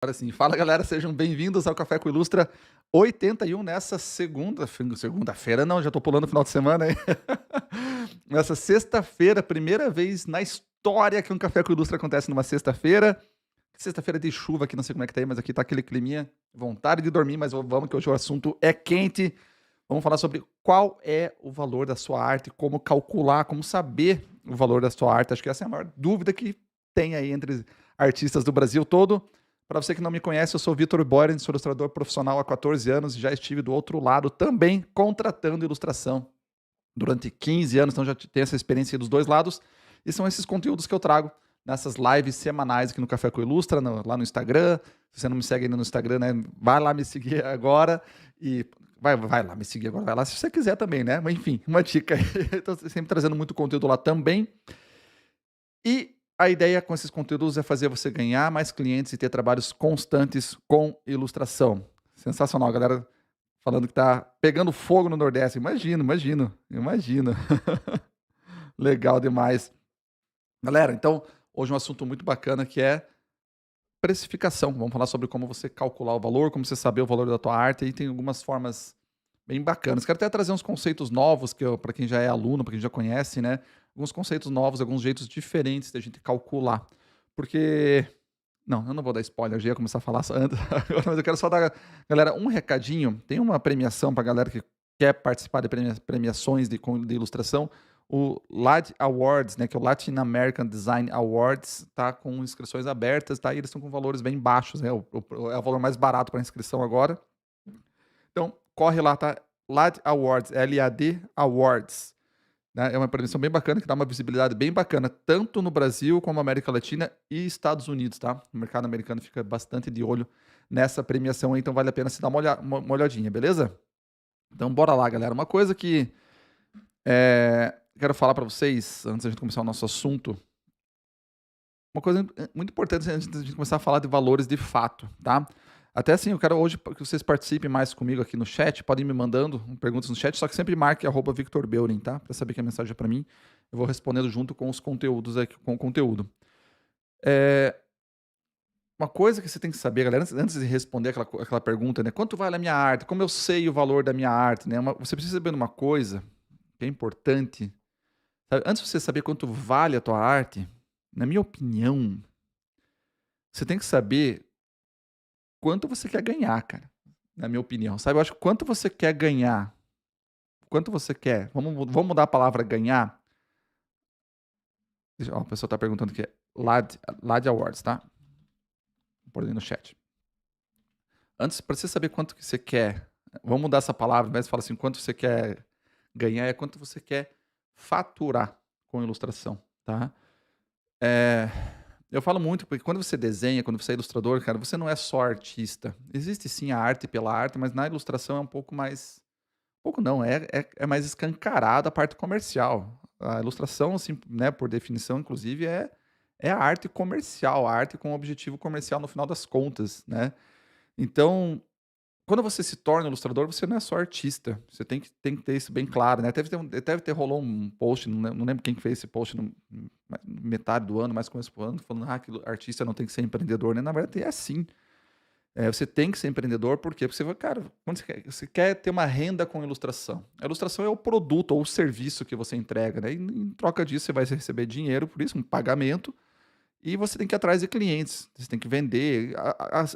Agora sim. Fala galera, sejam bem-vindos ao Café com Ilustra 81 nessa segunda-feira não, já tô pulando o final de semana, hein. Nessa sexta-feira, primeira vez na história que um Café com Ilustra acontece numa sexta-feira. Sexta-feira de chuva aqui, não sei como é que tá aí, mas aqui tá aquele climinha, vontade de dormir, mas vamos que hoje o assunto é quente. Vamos falar sobre qual é o valor da sua arte, como calcular, como saber o valor da sua arte. Acho que essa é a maior dúvida que tem aí entre artistas do Brasil todo. Para você que não me conhece, eu sou Vitor Boren, sou ilustrador profissional há 14 anos e já estive do outro lado também contratando ilustração durante 15 anos, então já tenho essa experiência dos dois lados. E são esses conteúdos que eu trago nessas lives semanais aqui no Café com Ilustra, lá no Instagram. Se você não me segue ainda no Instagram, né, vai lá me seguir agora e vai lá me seguir agora, vai lá se você quiser também, né? Mas enfim, uma dica aí. Estou sempre trazendo muito conteúdo lá também. E a ideia com esses conteúdos é fazer você ganhar mais clientes e ter trabalhos constantes com ilustração. Sensacional, galera falando que tá pegando fogo no Nordeste. Imagino, imagino, imagino. Legal demais. Galera, então, hoje um assunto muito bacana que é precificação. Vamos falar sobre como você calcular o valor, como você saber o valor da tua arte, e tem algumas formas bem bacanas. Quero até trazer uns conceitos novos que para quem já é aluno, para quem já conhece, né? Alguns conceitos novos, alguns jeitos diferentes da gente calcular. Porque não, eu não vou dar spoiler, eu já ia começar a falar antes, mas eu quero só dar, galera, um recadinho. Tem uma premiação para galera que quer participar de premiações de ilustração. O LAD Awards, né, que é o Latin American Design Awards, tá com inscrições abertas, tá? E eles estão com valores bem baixos, né? É o valor mais barato para inscrição agora. Então, corre lá, tá? LAD Awards, L-A-D Awards. Né? É uma premiação bem bacana, que dá uma visibilidade bem bacana, tanto no Brasil como América Latina e Estados Unidos, tá? O mercado americano fica bastante de olho nessa premiação aí, então vale a pena se dar uma olhadinha, beleza? Então bora lá, galera. Uma coisa que quero falar para vocês, antes da gente começar o nosso assunto, uma coisa muito importante antes da gente começar a falar de valores de fato, tá? Até assim, eu quero hoje que vocês participem mais comigo aqui no chat, podem ir me mandando perguntas no chat, só que sempre marque @VictorBeuren, tá? Para saber que a mensagem é para mim, eu vou respondendo junto com os conteúdos aqui, com o conteúdo. É, uma coisa que você tem que saber, galera, antes de responder aquela pergunta, né? Quanto vale a minha arte? Como eu sei o valor da minha arte, né? Você precisa saber uma coisa que é importante. Sabe? Antes de você saber quanto vale a tua arte, na minha opinião, você tem que saber quanto você quer ganhar, cara, na minha opinião, sabe? Eu acho que quanto você quer ganhar, quanto você quer, vamos mudar a palavra ganhar. Ó, a pessoa tá perguntando aqui, LAD Awards, tá? Vou pôr ali no chat. Antes, para você saber quanto que você quer, vamos mudar essa palavra, ao invés de falar assim, quanto você quer ganhar, é quanto você quer faturar com ilustração, tá? Eh, eu falo muito, porque quando você desenha, quando você é ilustrador, cara, você não é só artista. Existe sim a arte pela arte, mas na ilustração é um pouco mais. Pouco não, é mais escancarada a parte comercial. A ilustração, assim, né, por definição, inclusive, é a arte comercial, a arte com objetivo comercial no final das contas, né. Então, quando você se torna ilustrador, você não é só artista, você tem que ter isso bem claro, né. Deve ter rolou um post, não lembro quem que fez esse post no metade do ano, mais começo do ano, falando: "Ah, que artista não tem que ser empreendedor", né. Na verdade é sim. Você tem que ser empreendedor, por quê? Porque você vai, cara, quando você quer ter uma renda com ilustração. A ilustração é o produto ou o serviço que você entrega, né? E em troca disso você vai receber dinheiro por isso, um pagamento, e você tem que ir atrás de clientes, você tem que vender.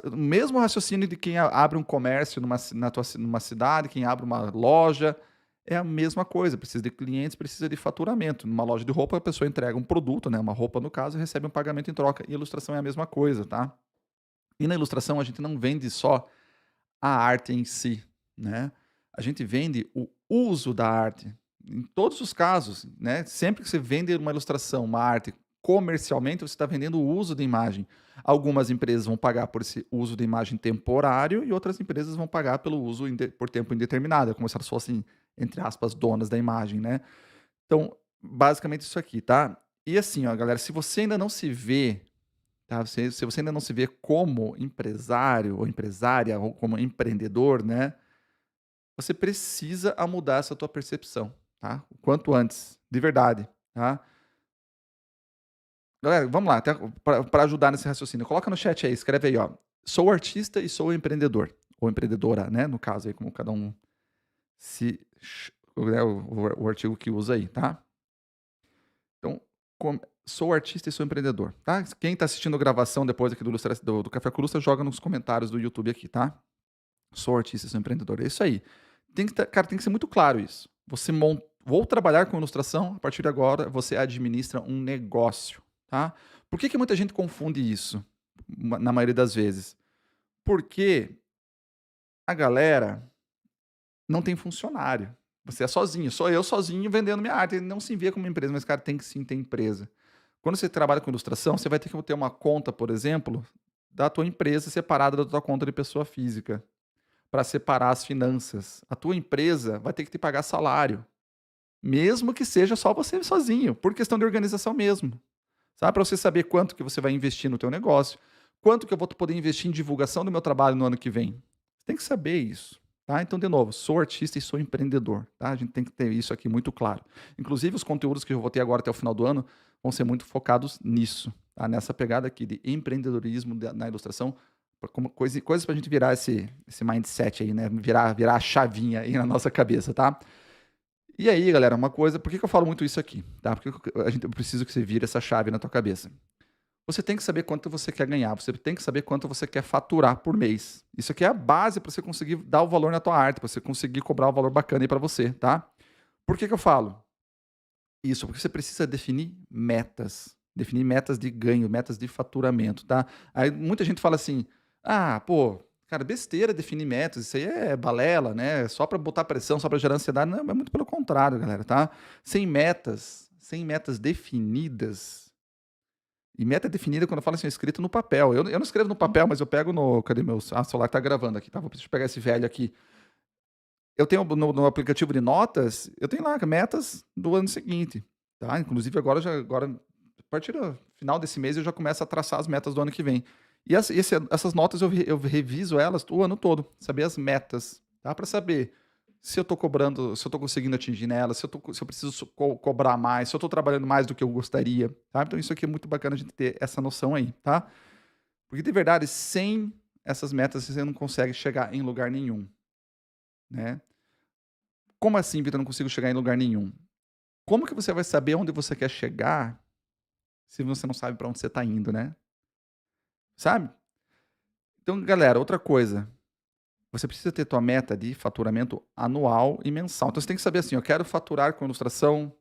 O mesmo raciocínio de quem abre um comércio numa cidade, quem abre uma loja, é a mesma coisa. Precisa de clientes, precisa de faturamento. Numa loja de roupa, a pessoa entrega um produto, né? Uma roupa no caso, e recebe um pagamento em troca. E a ilustração é a mesma coisa, tá? E na ilustração a gente não vende só a arte em si, né. A gente vende o uso da arte. Em todos os casos, né, sempre que você vende uma ilustração, uma arte comercialmente, você está vendendo o uso da imagem. Algumas empresas vão pagar por esse uso da imagem temporário e outras empresas vão pagar pelo uso por tempo indeterminado, é como se elas fossem, entre aspas, "donas da imagem", né. Então, basicamente isso aqui, tá. E assim, ó, galera, se você ainda não se vê, tá, se você ainda não se vê como empresário ou empresária ou como empreendedor, né, você precisa a mudar essa tua percepção, tá, o quanto antes, de verdade, tá. Galera, vamos lá, até pra ajudar nesse raciocínio, coloca no chat aí, escreve aí, ó, Sou artista e sou empreendedor, ou empreendedora, né, no caso aí, como cada um se ch né, o artigo que usa aí, tá. Então, sou artista e sou empreendedor, tá. Quem está assistindo a gravação depois aqui do Café com Lustra, joga nos comentários do YouTube aqui, tá. Sou artista e sou empreendedor, é isso aí. Cara, tem que ser muito claro isso. Vou trabalhar com ilustração, a partir de agora você administra um negócio, tá. Por que que muita gente confunde isso, na maioria das vezes? Porque a galera não tem funcionário. Você é sozinho, sou eu sozinho vendendo minha arte. Ele não se vê como uma empresa, mas, cara, tem que sim ter empresa. Quando você trabalha com ilustração, você vai ter que ter uma conta, por exemplo, da tua empresa separada da tua conta de pessoa física, para separar as finanças. A tua empresa vai ter que te pagar salário, mesmo que seja só você sozinho, por questão de organização mesmo. Sabe, para você saber quanto que você vai investir no teu negócio, quanto que eu vou poder investir em divulgação do meu trabalho no ano que vem. Você tem que saber isso, tá. Então, de novo, sou artista e sou empreendedor, tá. A gente tem que ter isso aqui muito claro. Inclusive, os conteúdos que eu vou ter agora até o final do ano vão ser muito focados nisso, tá, nessa pegada aqui de empreendedorismo na ilustração, como coisas para a gente virar esse mindset aí, né, virar a chavinha aí na nossa cabeça, tá. E aí, galera, uma coisa, por que que eu falo muito isso aqui, tá? Porque eu preciso que você vire essa chave na tua cabeça. Você tem que saber quanto você quer ganhar, você tem que saber quanto você quer faturar por mês. Isso aqui é a base para você conseguir dar o valor na tua arte, para você conseguir cobrar o valor bacana aí para você, tá? Por que que eu falo isso? Porque você precisa definir metas de ganho, metas de faturamento, tá? Aí muita gente fala assim: "Ah, pô, cara, besteira definir metas, isso aí é balela, né, só para botar pressão, só para gerar ansiedade". Não, é muito pelo contrário, galera, tá? Sem metas definidas, e meta definida, quando eu falo assim, é escrito no papel. Eu não escrevo no papel, mas eu pego no, cadê meu, o celular tá gravando aqui, tá, deixa eu pegar esse velho aqui. Eu tenho no aplicativo de notas, eu tenho lá metas do ano seguinte, tá. Inclusive agora, a partir do final desse mês, eu já começo a traçar as metas do ano que vem. E essas notas eu reviso elas o ano todo, saber as metas, tá, para saber se eu tô cobrando, se eu tô conseguindo atingir nelas, se eu preciso cobrar mais, se eu tô trabalhando mais do que eu gostaria, tá. Então isso aqui é muito bacana a gente ter essa noção aí, tá. Porque de verdade, sem essas metas você não consegue chegar em lugar nenhum, né. Como assim, Vitor, eu não consigo chegar em lugar nenhum? Como que você vai saber onde você quer chegar, se você não sabe para onde você está indo, né? Sabe? Então, galera, outra coisa, você precisa ter tua meta de faturamento anual e mensal. Então você tem que saber assim: eu quero faturar com ilustração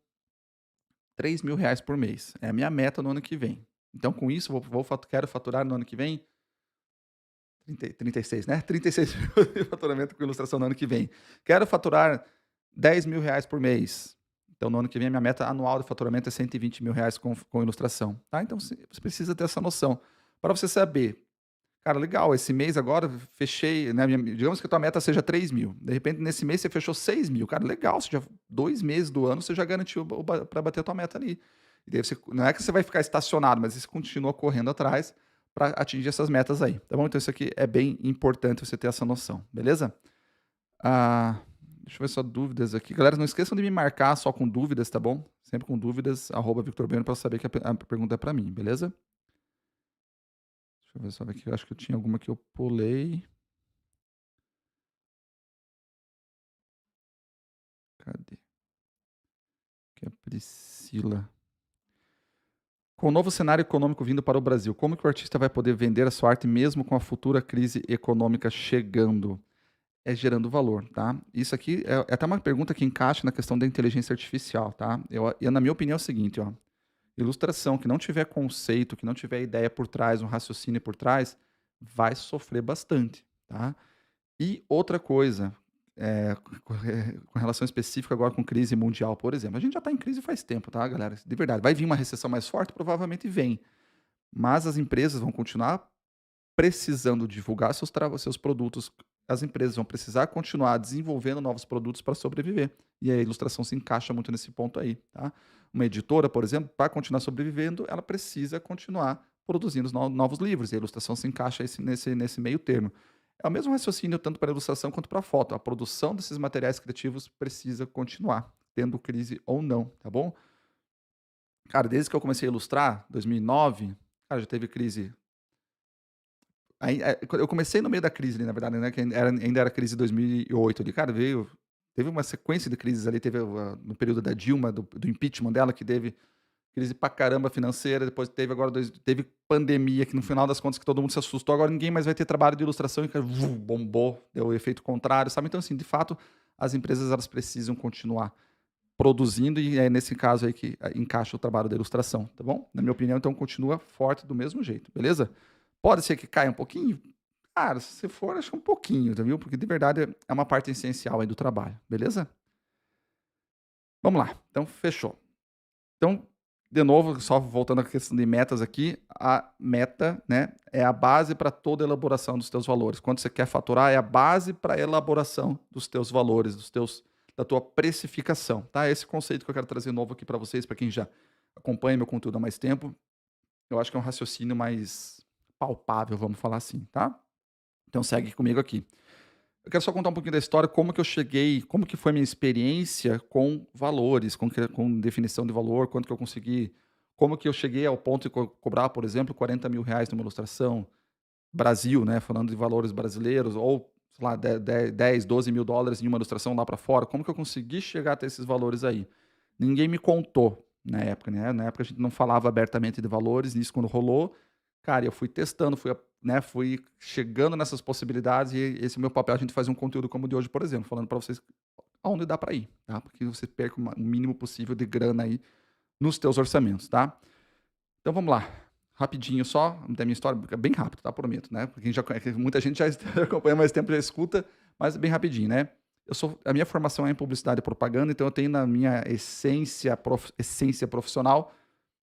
R$ 3.000 por mês. É a minha meta no ano que vem. Então, com isso, quero faturar no ano que vem 36, né? 36 mil de faturamento com ilustração no ano que vem. Quero faturar R$ 10.000 por mês. Então, no ano que vem, a minha meta anual de faturamento é R$ 120.000 com ilustração, tá? Então, você precisa ter essa noção. Para você saber, cara, legal, esse mês agora fechei, né, digamos que a tua meta seja 3.000. De repente, nesse mês, você fechou 6.000. Cara, legal, você já, 2 meses do ano, você já garantiu para bater a tua meta ali. E daí não é que você vai ficar estacionado, mas você continua correndo atrás para atingir essas metas aí, tá bom? Então, isso aqui é bem importante você ter essa noção, beleza? Ah, deixa eu ver só dúvidas aqui. Galera, não esqueçam de me marcar só com dúvidas, tá bom? Sempre com dúvidas, @VictorBueno, para saber que a pergunta é para mim, beleza? Deixa eu ver só aqui, eu acho que eu tinha alguma que eu pulei. Cadê? Que é a Priscila. Com o novo cenário econômico vindo para o Brasil, como que o artista vai poder vender a sua arte mesmo com a futura crise econômica chegando? É gerando valor, tá? Isso aqui é até uma pergunta que encaixa na questão da inteligência artificial, tá? Na minha opinião, é o seguinte, ó. Ilustração que não tiver conceito, que não tiver ideia por trás, um raciocínio por trás, vai sofrer bastante, tá? E outra coisa, com relação específica agora com crise mundial, por exemplo. A gente já está em crise faz tempo, tá, galera? De verdade. Vai vir uma recessão mais forte? Provavelmente vem. Mas as empresas vão continuar precisando divulgar seus produtos, as empresas vão precisar continuar desenvolvendo novos produtos para sobreviver. E a ilustração se encaixa muito nesse ponto aí, tá? Uma editora, por exemplo, para continuar sobrevivendo, ela precisa continuar produzindo novos livros, e a ilustração se encaixa nesse meio termo. É o mesmo raciocínio tanto para a ilustração quanto para a foto. A produção desses materiais criativos precisa continuar, tendo crise ou não, tá bom? Cara, desde que eu comecei a ilustrar, 2009, cara, já teve crise. Aí, quando eu comecei no meio da crise ali, na verdade, né, que ainda era a crise de 2008 ali, cara, teve uma sequência de crises ali, teve no período da Dilma, do impeachment dela, que teve crise pra caramba financeira, depois teve agora teve pandemia, que no final das contas que todo mundo se assustou, agora ninguém mais vai ter trabalho de ilustração e cara, bombou, deu o efeito contrário, sabe. Então assim, de fato, as empresas elas precisam continuar produzindo e é nesse caso aí que encaixa o trabalho da ilustração, tá bom? Na minha opinião, então continua forte do mesmo jeito, beleza? Pode ser que caia um pouquinho? Cara, se for, acho que um pouquinho, tá viu? Porque de verdade é uma parte essencial aí do trabalho, beleza? Vamos lá, então fechou. Então, de novo, só voltando à questão de metas aqui, a meta, né, é a base para toda elaboração dos teus valores. Quando você quer faturar, é a base para a elaboração dos teus valores, da tua precificação, tá? Esse conceito que eu quero trazer novo aqui para vocês, para quem já acompanha meu conteúdo há mais tempo, eu acho que é um raciocínio mais palpável, vamos falar assim, tá? Então segue comigo aqui. Eu quero só contar um pouquinho da história, como que eu cheguei, como que foi a minha experiência com valores, com definição de valor, quanto que eu consegui, como que eu cheguei ao ponto de cobrar, por exemplo, R$ 40.000 numa ilustração, Brasil, né, falando de valores brasileiros, ou, sei lá, 10, US$ 12.000 em uma ilustração lá para fora, como que eu consegui chegar até esses valores aí? Ninguém me contou na época, né? Na época a gente não falava abertamente de valores, nisso quando rolou, cara, eu fui testando, fui chegando nessas possibilidades e esse é o meu papel, a gente faz um conteúdo como o de hoje, por exemplo, falando para vocês aonde dá para ir, tá? Porque você perca o mínimo possível de grana aí nos teus orçamentos, tá? Então vamos lá, rapidinho só, da minha história, bem rápido, tá? Prometo, né? Porque muita gente já acompanha mais tempo, já escuta, mas bem rapidinho, né? A minha formação é em publicidade e propaganda, então eu tenho na minha essência profissional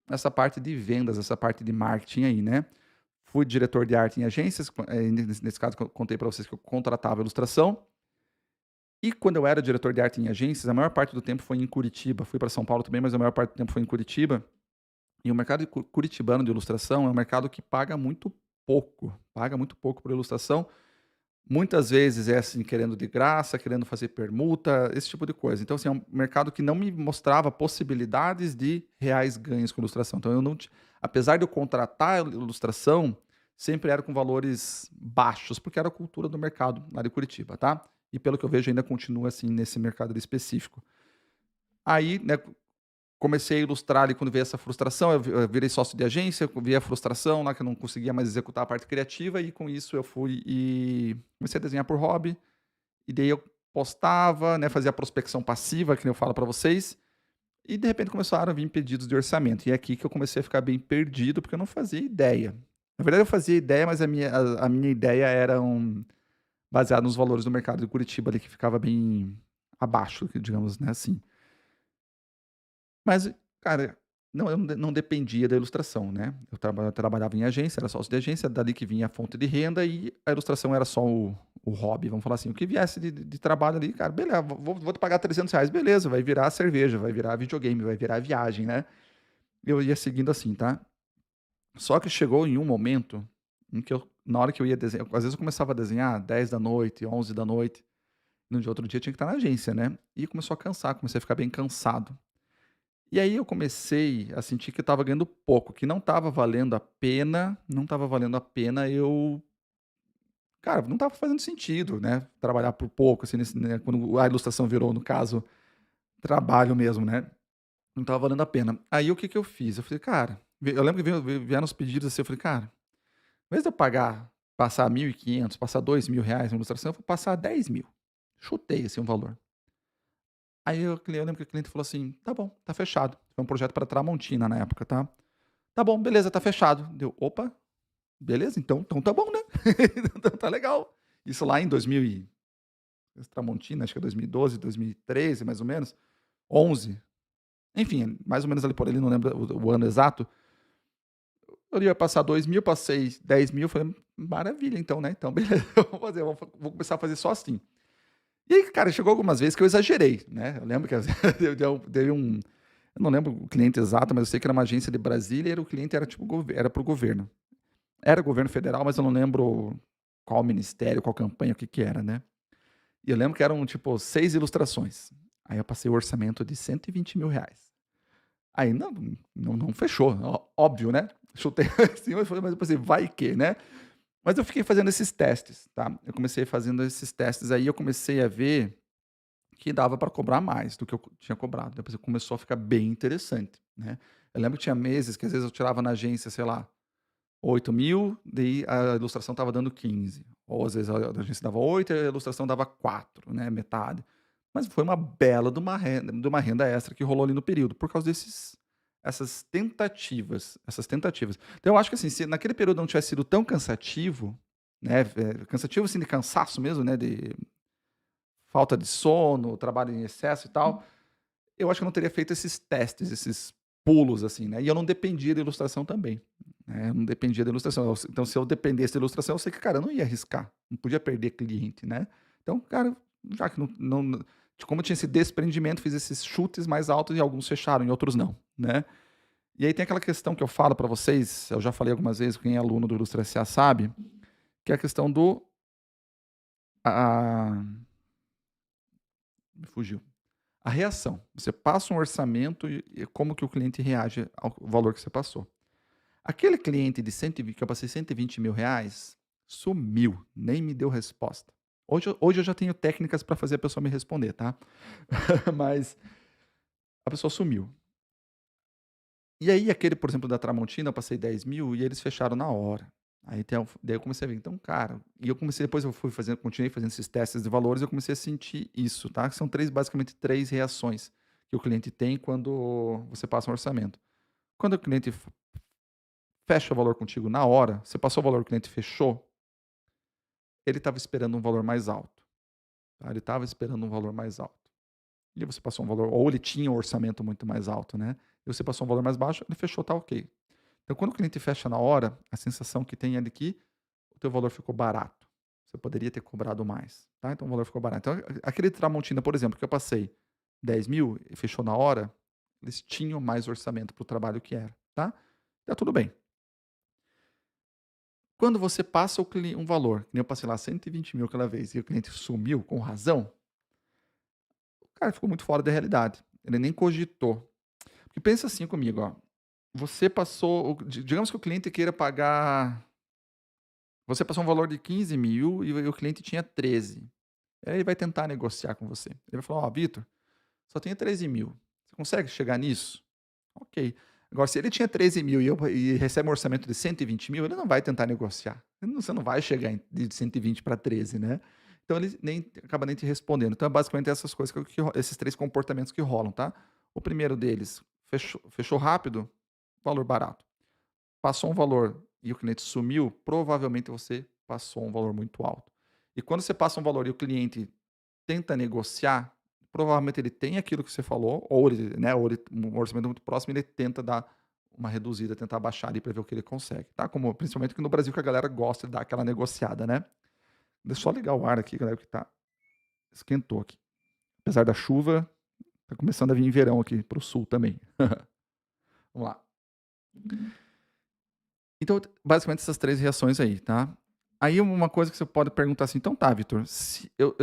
essa parte de vendas, essa parte de marketing aí, né? Fui diretor de arte em agências, nesse caso que eu contei para vocês que eu contratava ilustração. E quando eu era diretor de arte em agências, a maior parte do tempo foi em Curitiba. Fui para São Paulo também, mas a maior parte do tempo foi em Curitiba. E o mercado curitibano de ilustração é um mercado que paga muito pouco por ilustração. Muitas vezes é assim, querendo de graça, querendo fazer permuta, esse tipo de coisa. Então, assim, é um mercado que não me mostrava possibilidades de reais ganhos com ilustração. Então, eu não, apesar de eu contratar a ilustração, sempre era com valores baixos, porque era a cultura do mercado lá de Curitiba, tá? E pelo que eu vejo, ainda continua assim nesse mercado específico. Aí, né, comecei a ilustrar ali quando veio essa frustração, eu virei sócio de agência, vi a frustração lá que eu não conseguia mais executar a parte criativa e com isso eu fui e comecei a desenhar por hobby, e daí eu postava, né, fazia prospecção passiva, que nem eu falo para vocês, e de repente começaram a vir pedidos de orçamento. E é aqui que eu comecei a ficar bem perdido, porque eu não fazia ideia. Na verdade eu fazia ideia, mas a minha ideia era baseada nos valores do mercado de Curitiba ali, que ficava bem abaixo, digamos, né, assim. Mas, cara, não, eu não dependia da ilustração, né. Eu trabalhava em agência, era sócio de agência, dali que vinha a fonte de renda e a ilustração era só o hobby, vamos falar assim. O que viesse de trabalho ali, cara, beleza, vou te pagar R$ 300, beleza, vai virar cerveja, vai virar videogame, vai virar viagem, né. Eu ia seguindo assim, tá. Só que chegou em um momento em que na hora que eu ia desenhar, às vezes eu começava a desenhar 10 da noite, 11 da noite, no dia outro dia tinha que estar na agência, né. E começou a cansar, comecei a ficar bem cansado. E aí eu comecei a sentir que eu estava ganhando pouco, que não estava valendo a pena eu, cara, não estava fazendo sentido, né, trabalhar por pouco, assim, né, quando a ilustração virou, no caso, trabalho mesmo, né, não estava valendo a pena. Aí o que que eu fiz? Eu falei: "Cara", eu lembro que vieram os pedidos, assim, eu falei: "Cara, em vez de eu passar 1.500, passar R$ 2.000 na ilustração, eu vou passar 10.000". Chutei, assim, um valor. Aí eu lembro que o cliente falou assim: "Tá bom, tá fechado". Foi um projeto para Tramontina na época, tá. "Tá bom, beleza, tá fechado". Deu: "Opa, beleza, então tá bom, né, então tá legal". Isso lá em 2000 Tramontina, acho que é 2012, 2013, mais ou menos, 11, enfim, mais ou menos ali por ali, não lembro o ano exato. Eu ia passar 2.000, passei 10.000, falei: "Maravilha então, né, então beleza, vou começar a fazer só assim". E aí, cara, chegou algumas vezes que eu exagerei, né, eu lembro que teve eu não lembro o cliente exato, mas eu sei que era uma agência de Brasília e o cliente era tipo era para o governo. Era governo federal, mas eu não lembro qual ministério, qual campanha, o que que era, né. E eu lembro que eram, tipo, 6 ilustrações. Aí eu passei o orçamento de R$ 120.000. Aí não fechou, óbvio, né. Chutei lá em cima, mas eu pensei: "Vai que", né. Mas eu fiquei fazendo esses testes, tá? Eu comecei fazendo esses testes aí, eu comecei a ver que dava para cobrar mais do que eu tinha cobrado. Depois começou a ficar bem interessante, né. Eu lembro que tinha meses que às vezes eu tirava na agência, sei lá, 8.000, daí a ilustração estava dando 15, ou às vezes a agência dava 8 e a ilustração dava 4, né, metade. Mas foi uma bela de uma renda extra que rolou ali no período, por causa desses essas tentativas. Então eu acho que, assim, se naquele período não tivesse sido tão cansativo, né, cansativo, assim, de cansaço mesmo, né, de falta de sono, trabalho em excesso e tal, eu acho que eu não teria feito esses testes, esses pulos, assim, né, e eu não dependia da ilustração também, né, eu não dependia da ilustração. Então se eu dependesse da ilustração, eu sei que, cara, eu não ia arriscar, não podia perder cliente, né. Então, cara, já que como tinha esse desprendimento, fiz esses chutes mais altos e alguns fecharam e outros não, né. E aí tem aquela questão que eu falo para vocês, eu já falei algumas vezes, quem é aluno do Ilustra S.A. sabe, que é a questão do a me fugiu. A reação. Você passa um orçamento e como que o cliente reage ao valor que você passou. Aquele cliente de 120 que eu passei R$ 120.000, sumiu, nem me deu resposta. Hoje eu já tenho técnicas para fazer a pessoa me responder, tá. Mas a pessoa sumiu. E aí aquele, por exemplo, da Tramontina, eu passei 10.000 e eles fecharam na hora. Aí daí eu comecei a ver, então, cara, e eu comecei, depois eu fui fazendo, continuei fazendo esses testes de valores, eu comecei a sentir isso, tá, que são basicamente 3 reações que o cliente tem quando você passa um orçamento. Quando o cliente fecha o valor contigo na hora, você passou o valor, o cliente fechou, ele estava esperando um valor mais alto, tá, ele estava esperando um valor mais alto. E você passou um valor, ou ele tinha um orçamento muito mais alto, né, e você passou um valor mais baixo, ele fechou, tá ok. Então, quando o cliente fecha na hora, a sensação que tem é de que o teu valor ficou barato. Você poderia ter cobrado mais, tá? Então o valor ficou barato. Então, aquele Tramontina, por exemplo, que eu passei 10.000 e fechou na hora, eles tinham mais orçamento para o trabalho que era, tá? Tá tudo bem. Quando você passa um valor, que nem eu passei lá 120.000 aquela vez, e o cliente sumiu com razão, o cara ficou muito fora da realidade. Ele nem cogitou. Porque pensa assim comigo, ó. Você passou, digamos que o cliente queira pagar. Você passou um valor de 15.000 e o cliente tinha 13. Aí ele vai tentar negociar com você. Ele vai falar: "Ó, Vitor, só tenho 13.000. Você consegue chegar nisso?" Ok. Agora, se ele tinha 13.000 e recebe um orçamento de 120.000, ele não vai tentar negociar. Você não vai chegar de 120 para 13, né? Então ele acaba nem te respondendo. Então é basicamente essas coisas, esses 3 comportamentos que rolam, tá? O primeiro deles, fechou rápido, valor barato. Passou um valor e o cliente sumiu, provavelmente você passou um valor muito alto. E quando você passa um valor e o cliente tenta negociar, provavelmente ele tem aquilo que você falou, ou ele, né, ou ele um orçamento muito próximo, ele tenta dar uma reduzida, tentar baixar ali para ver o que ele consegue, tá? Como principalmente aqui no Brasil, que a galera gosta de dar aquela negociada, né? Deixa eu só ligar o ar aqui, galera, que tá esquentou aqui. Apesar da chuva, tá começando a vir verão aqui para o sul também. Vamos lá. Então, basicamente essas 3 reações aí, tá. Aí uma coisa que você pode perguntar assim: "Então tá, Vitor, se eu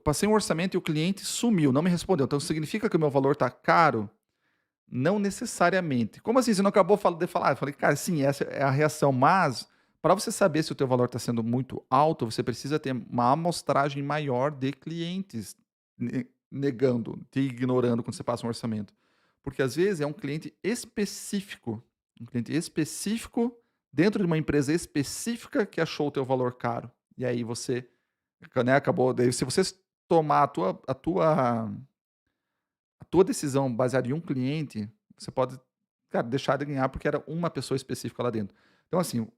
passei um orçamento e o cliente sumiu, não me respondeu, então significa que o meu valor tá caro?" Não necessariamente. Como assim, você não acabou de falar? Eu falei: "Cara, sim, essa é a reação, mas para você saber se o teu valor está sendo muito alto, você precisa ter uma amostragem maior de clientes negando, te ignorando quando você passa um orçamento. Porque às vezes é um cliente específico dentro de uma empresa específica que achou o teu valor caro. E aí você, né, acabou daí se você tomar a tua decisão baseada em um cliente, você pode, cara, deixar de ganhar porque era uma pessoa específica lá dentro. Então assim,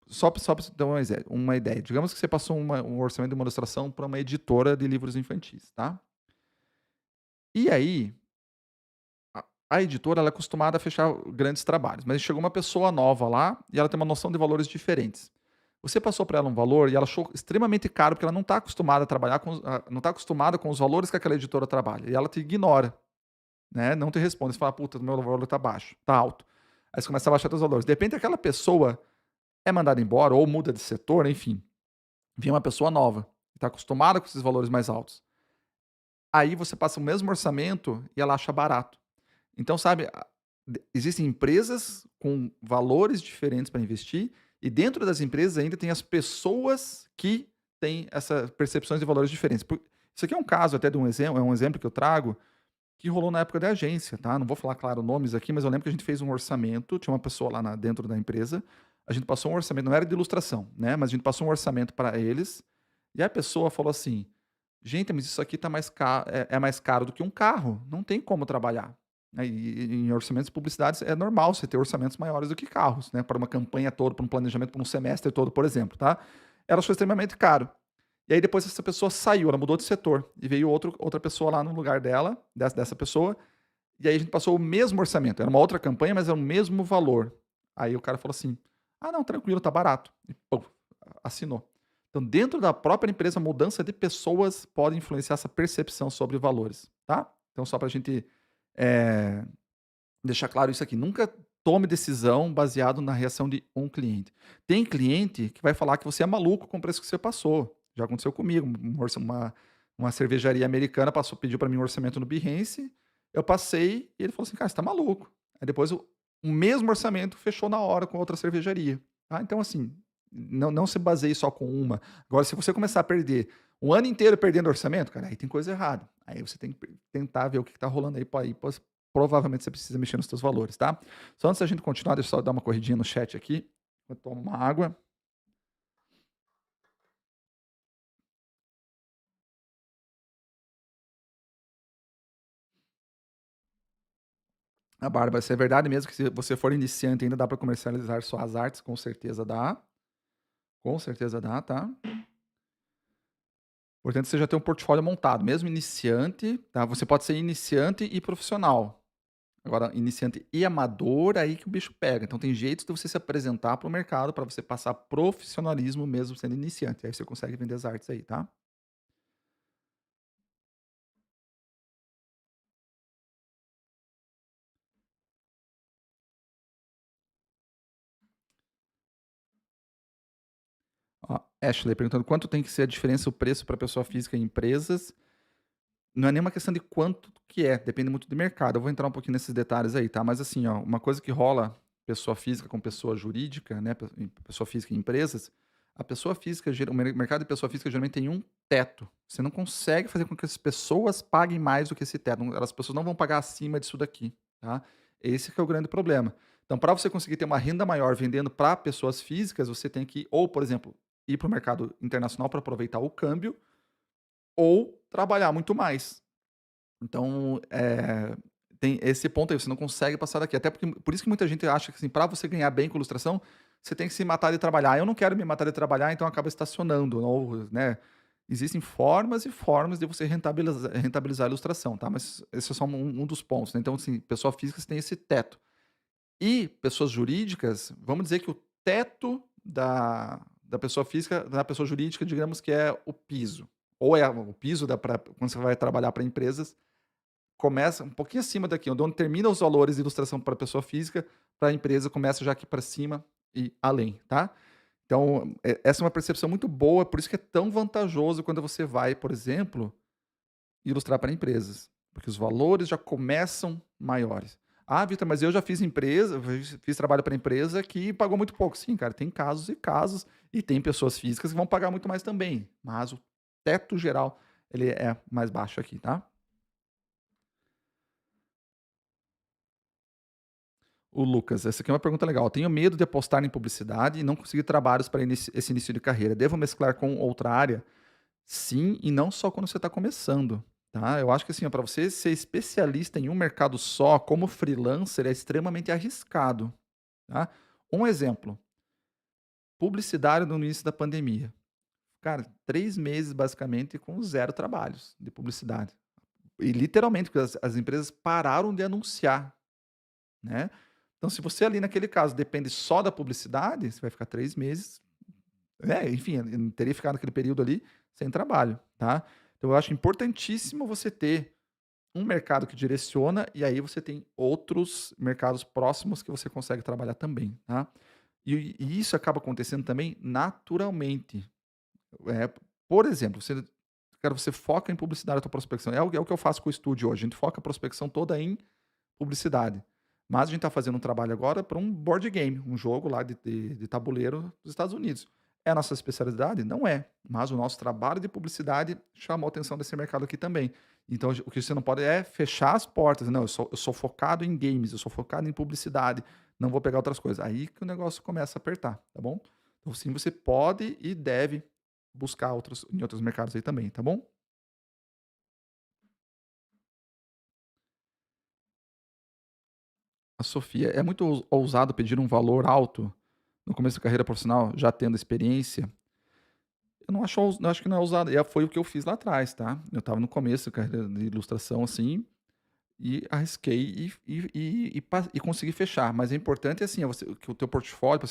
só pra você ter uma ideia, digamos que você passou um orçamento de uma ilustração para uma editora de livros infantis, tá. E aí, a editora ela é acostumada a fechar grandes trabalhos, mas chegou uma pessoa nova lá e ela tem uma noção de valores diferentes. Você passou para ela um valor e ela achou extremamente caro, porque ela não está acostumada a trabalhar não está acostumada com os valores que aquela editora trabalha, e ela te ignora, né, não te responde, você fala: "Puta, meu valor está baixo, está alto". Aí você começa a baixar teus valores. De repente aquela pessoa é mandada embora ou muda de setor, enfim, vem uma pessoa nova, que está acostumada com esses valores mais altos. Aí você passa o mesmo orçamento e ela acha barato. Então, sabe, existem empresas com valores diferentes para investir E dentro das empresas ainda tem as pessoas que têm essas percepções de valores diferentes. Isso aqui é um caso até de um exemplo, é um exemplo que eu trago, que rolou na época da agência, tá? Não vou falar, claro, nomes aqui, mas eu lembro que a gente fez um orçamento, tinha uma pessoa lá dentro da empresa, a gente passou um orçamento, não era de ilustração, né? Mas a gente passou um orçamento para eles, e a pessoa falou assim: gente, mas isso aqui tá mais caro, é mais caro do que um carro, não tem como trabalhar. Né? E em orçamentos de publicidade é normal você ter orçamentos maiores do que carros, né? Para uma campanha toda, para um planejamento, para um semestre todo, por exemplo, tá? Ela achou extremamente caro. E aí depois essa pessoa saiu, ela mudou de setor e veio outra pessoa lá no lugar dela, dessa pessoa, e aí a gente passou o mesmo orçamento. Era uma outra campanha, mas era o mesmo valor. Aí o cara falou assim: "Ah, não, tranquilo, tá barato". E pum, assinou. Então, dentro da própria empresa, a mudança de pessoas pode influenciar essa percepção sobre valores, tá? Então, só para a gente eh, deixar claro isso aqui, nunca tome decisão baseado na reação de um cliente. Tem cliente que vai falar que você é maluco com o preço que você passou. Já aconteceu comigo, uma cervejaria americana pediu para mim um orçamento no Behance, eu passei e ele falou assim: "Cara, você tá maluco". Aí depois o mesmo orçamento fechou na hora com outra cervejaria, tá. Então assim, não se baseie só com uma. Agora se você começar a perder um ano inteiro perdendo orçamento, cara, aí tem coisa errada. Aí você tem que tentar ver o que está rolando aí, provavelmente você precisa mexer nos seus valores, tá? Só antes da gente continuar, deixa eu só dar uma corridinha no chat aqui. Eu tomo uma água. A Bárbara, se é verdade mesmo que se você for iniciante ainda dá para comercializar suas artes, com certeza dá. Com certeza dá, tá? Portanto, você já tem um portfólio montado, mesmo iniciante, tá? Você pode ser iniciante e profissional. Agora, iniciante e amador, aí que o bicho pega. Então, tem jeitos de você se apresentar para o mercado para você passar profissionalismo mesmo sendo iniciante. Aí você consegue vender as artes aí, tá? Ó, Ashley perguntando quanto tem que ser a diferença, o preço para pessoa física e empresas. Não é nem uma questão de quanto que é, depende muito do mercado. Eu vou entrar um pouquinho nesses detalhes aí, tá? Mas assim, ó, uma coisa que rola pessoa física com pessoa jurídica, né? Pessoa física e empresas, a pessoa física, o mercado de pessoa física geralmente tem um teto. Você não consegue fazer com que as pessoas paguem mais do que esse teto. As pessoas não vão pagar acima disso daqui, tá? Esse que é o grande problema. Então, para você conseguir ter uma renda maior vendendo para pessoas físicas, você tem que, ou, por exemplo, ir para o mercado internacional para aproveitar o câmbio, ou trabalhar muito mais. Então, tem esse ponto aí, você não consegue passar daqui. Até porque por isso que muita gente acha que, assim, para você ganhar bem com ilustração, você tem que se matar de trabalhar. Eu não quero me matar de trabalhar, então acaba estacionando ou, né, existem formas e formas de você rentabilizar a ilustração, tá, mas esse é só um dos pontos, né. Então, assim, pessoa física você tem esse teto. E pessoas jurídicas, vamos dizer que o teto da pessoa física da pessoa jurídica, digamos que é o piso, ou é o piso da pra quando você vai trabalhar para empresas, começa um pouquinho acima daqui, onde termina os valores de ilustração para pessoa física, para a empresa começa já aqui para cima e além, tá. Então, essa é uma percepção muito boa, por isso que é tão vantajoso quando você vai, por exemplo, ilustrar para empresas, porque os valores já começam maiores. "Ah, Vitor, mas eu já fiz empresa, fiz trabalho para empresa que pagou muito pouco". Sim, cara, tem casos e casos, e tem pessoas físicas que vão pagar muito mais também, mas o teto geral, ele é mais baixo aqui, tá? O Lucas, essa aqui é uma pergunta legal. "Tenho medo de apostar em publicidade e não conseguir trabalhos para esse início de carreira. Devo mesclar com outra área?" Sim, e não só quando você está começando, tá? Eu acho que assim, para você ser especialista em um mercado só, como freelancer, é extremamente arriscado, tá? Um exemplo, publicitário no início da pandemia. Cara, 3 meses basicamente com zero trabalhos de publicidade. E literalmente, porque as empresas pararam de anunciar, né? Então, se você ali naquele caso depende só da publicidade, você vai ficar 3 meses, enfim, eu teria ficado naquele período ali sem trabalho, tá? Então eu acho importantíssimo você ter um mercado que direciona, e aí você tem outros mercados próximos que você consegue trabalhar também, tá? E isso acaba acontecendo também naturalmente. Eh, por exemplo, você foca em publicidade a tua prospecção, é o que eu faço com o estúdio hoje, a gente foca a prospecção toda em publicidade. Mas a gente está fazendo um trabalho agora para um board game, um jogo lá de tabuleiro dos Estados Unidos. É a nossa especialidade? Não é. Mas o nosso trabalho de publicidade chamou a atenção desse mercado aqui também. Então, o que você não pode é fechar as portas. Não, eu sou focado em games, eu sou focado em publicidade, não vou pegar outras coisas. Aí que o negócio começa a apertar, tá bom? Então, sim, você pode e deve buscar em outros mercados aí também, tá bom? A Sofia, é muito ousado pedir um valor alto no começo da carreira profissional, já tendo experiência? Eu não acho, eu acho que não é ousado. E foi o que eu fiz lá atrás, tá? Eu estava no começo da carreira de ilustração, assim, e arrisquei e consegui fechar. Mas é importante, assim, que o teu portfólio,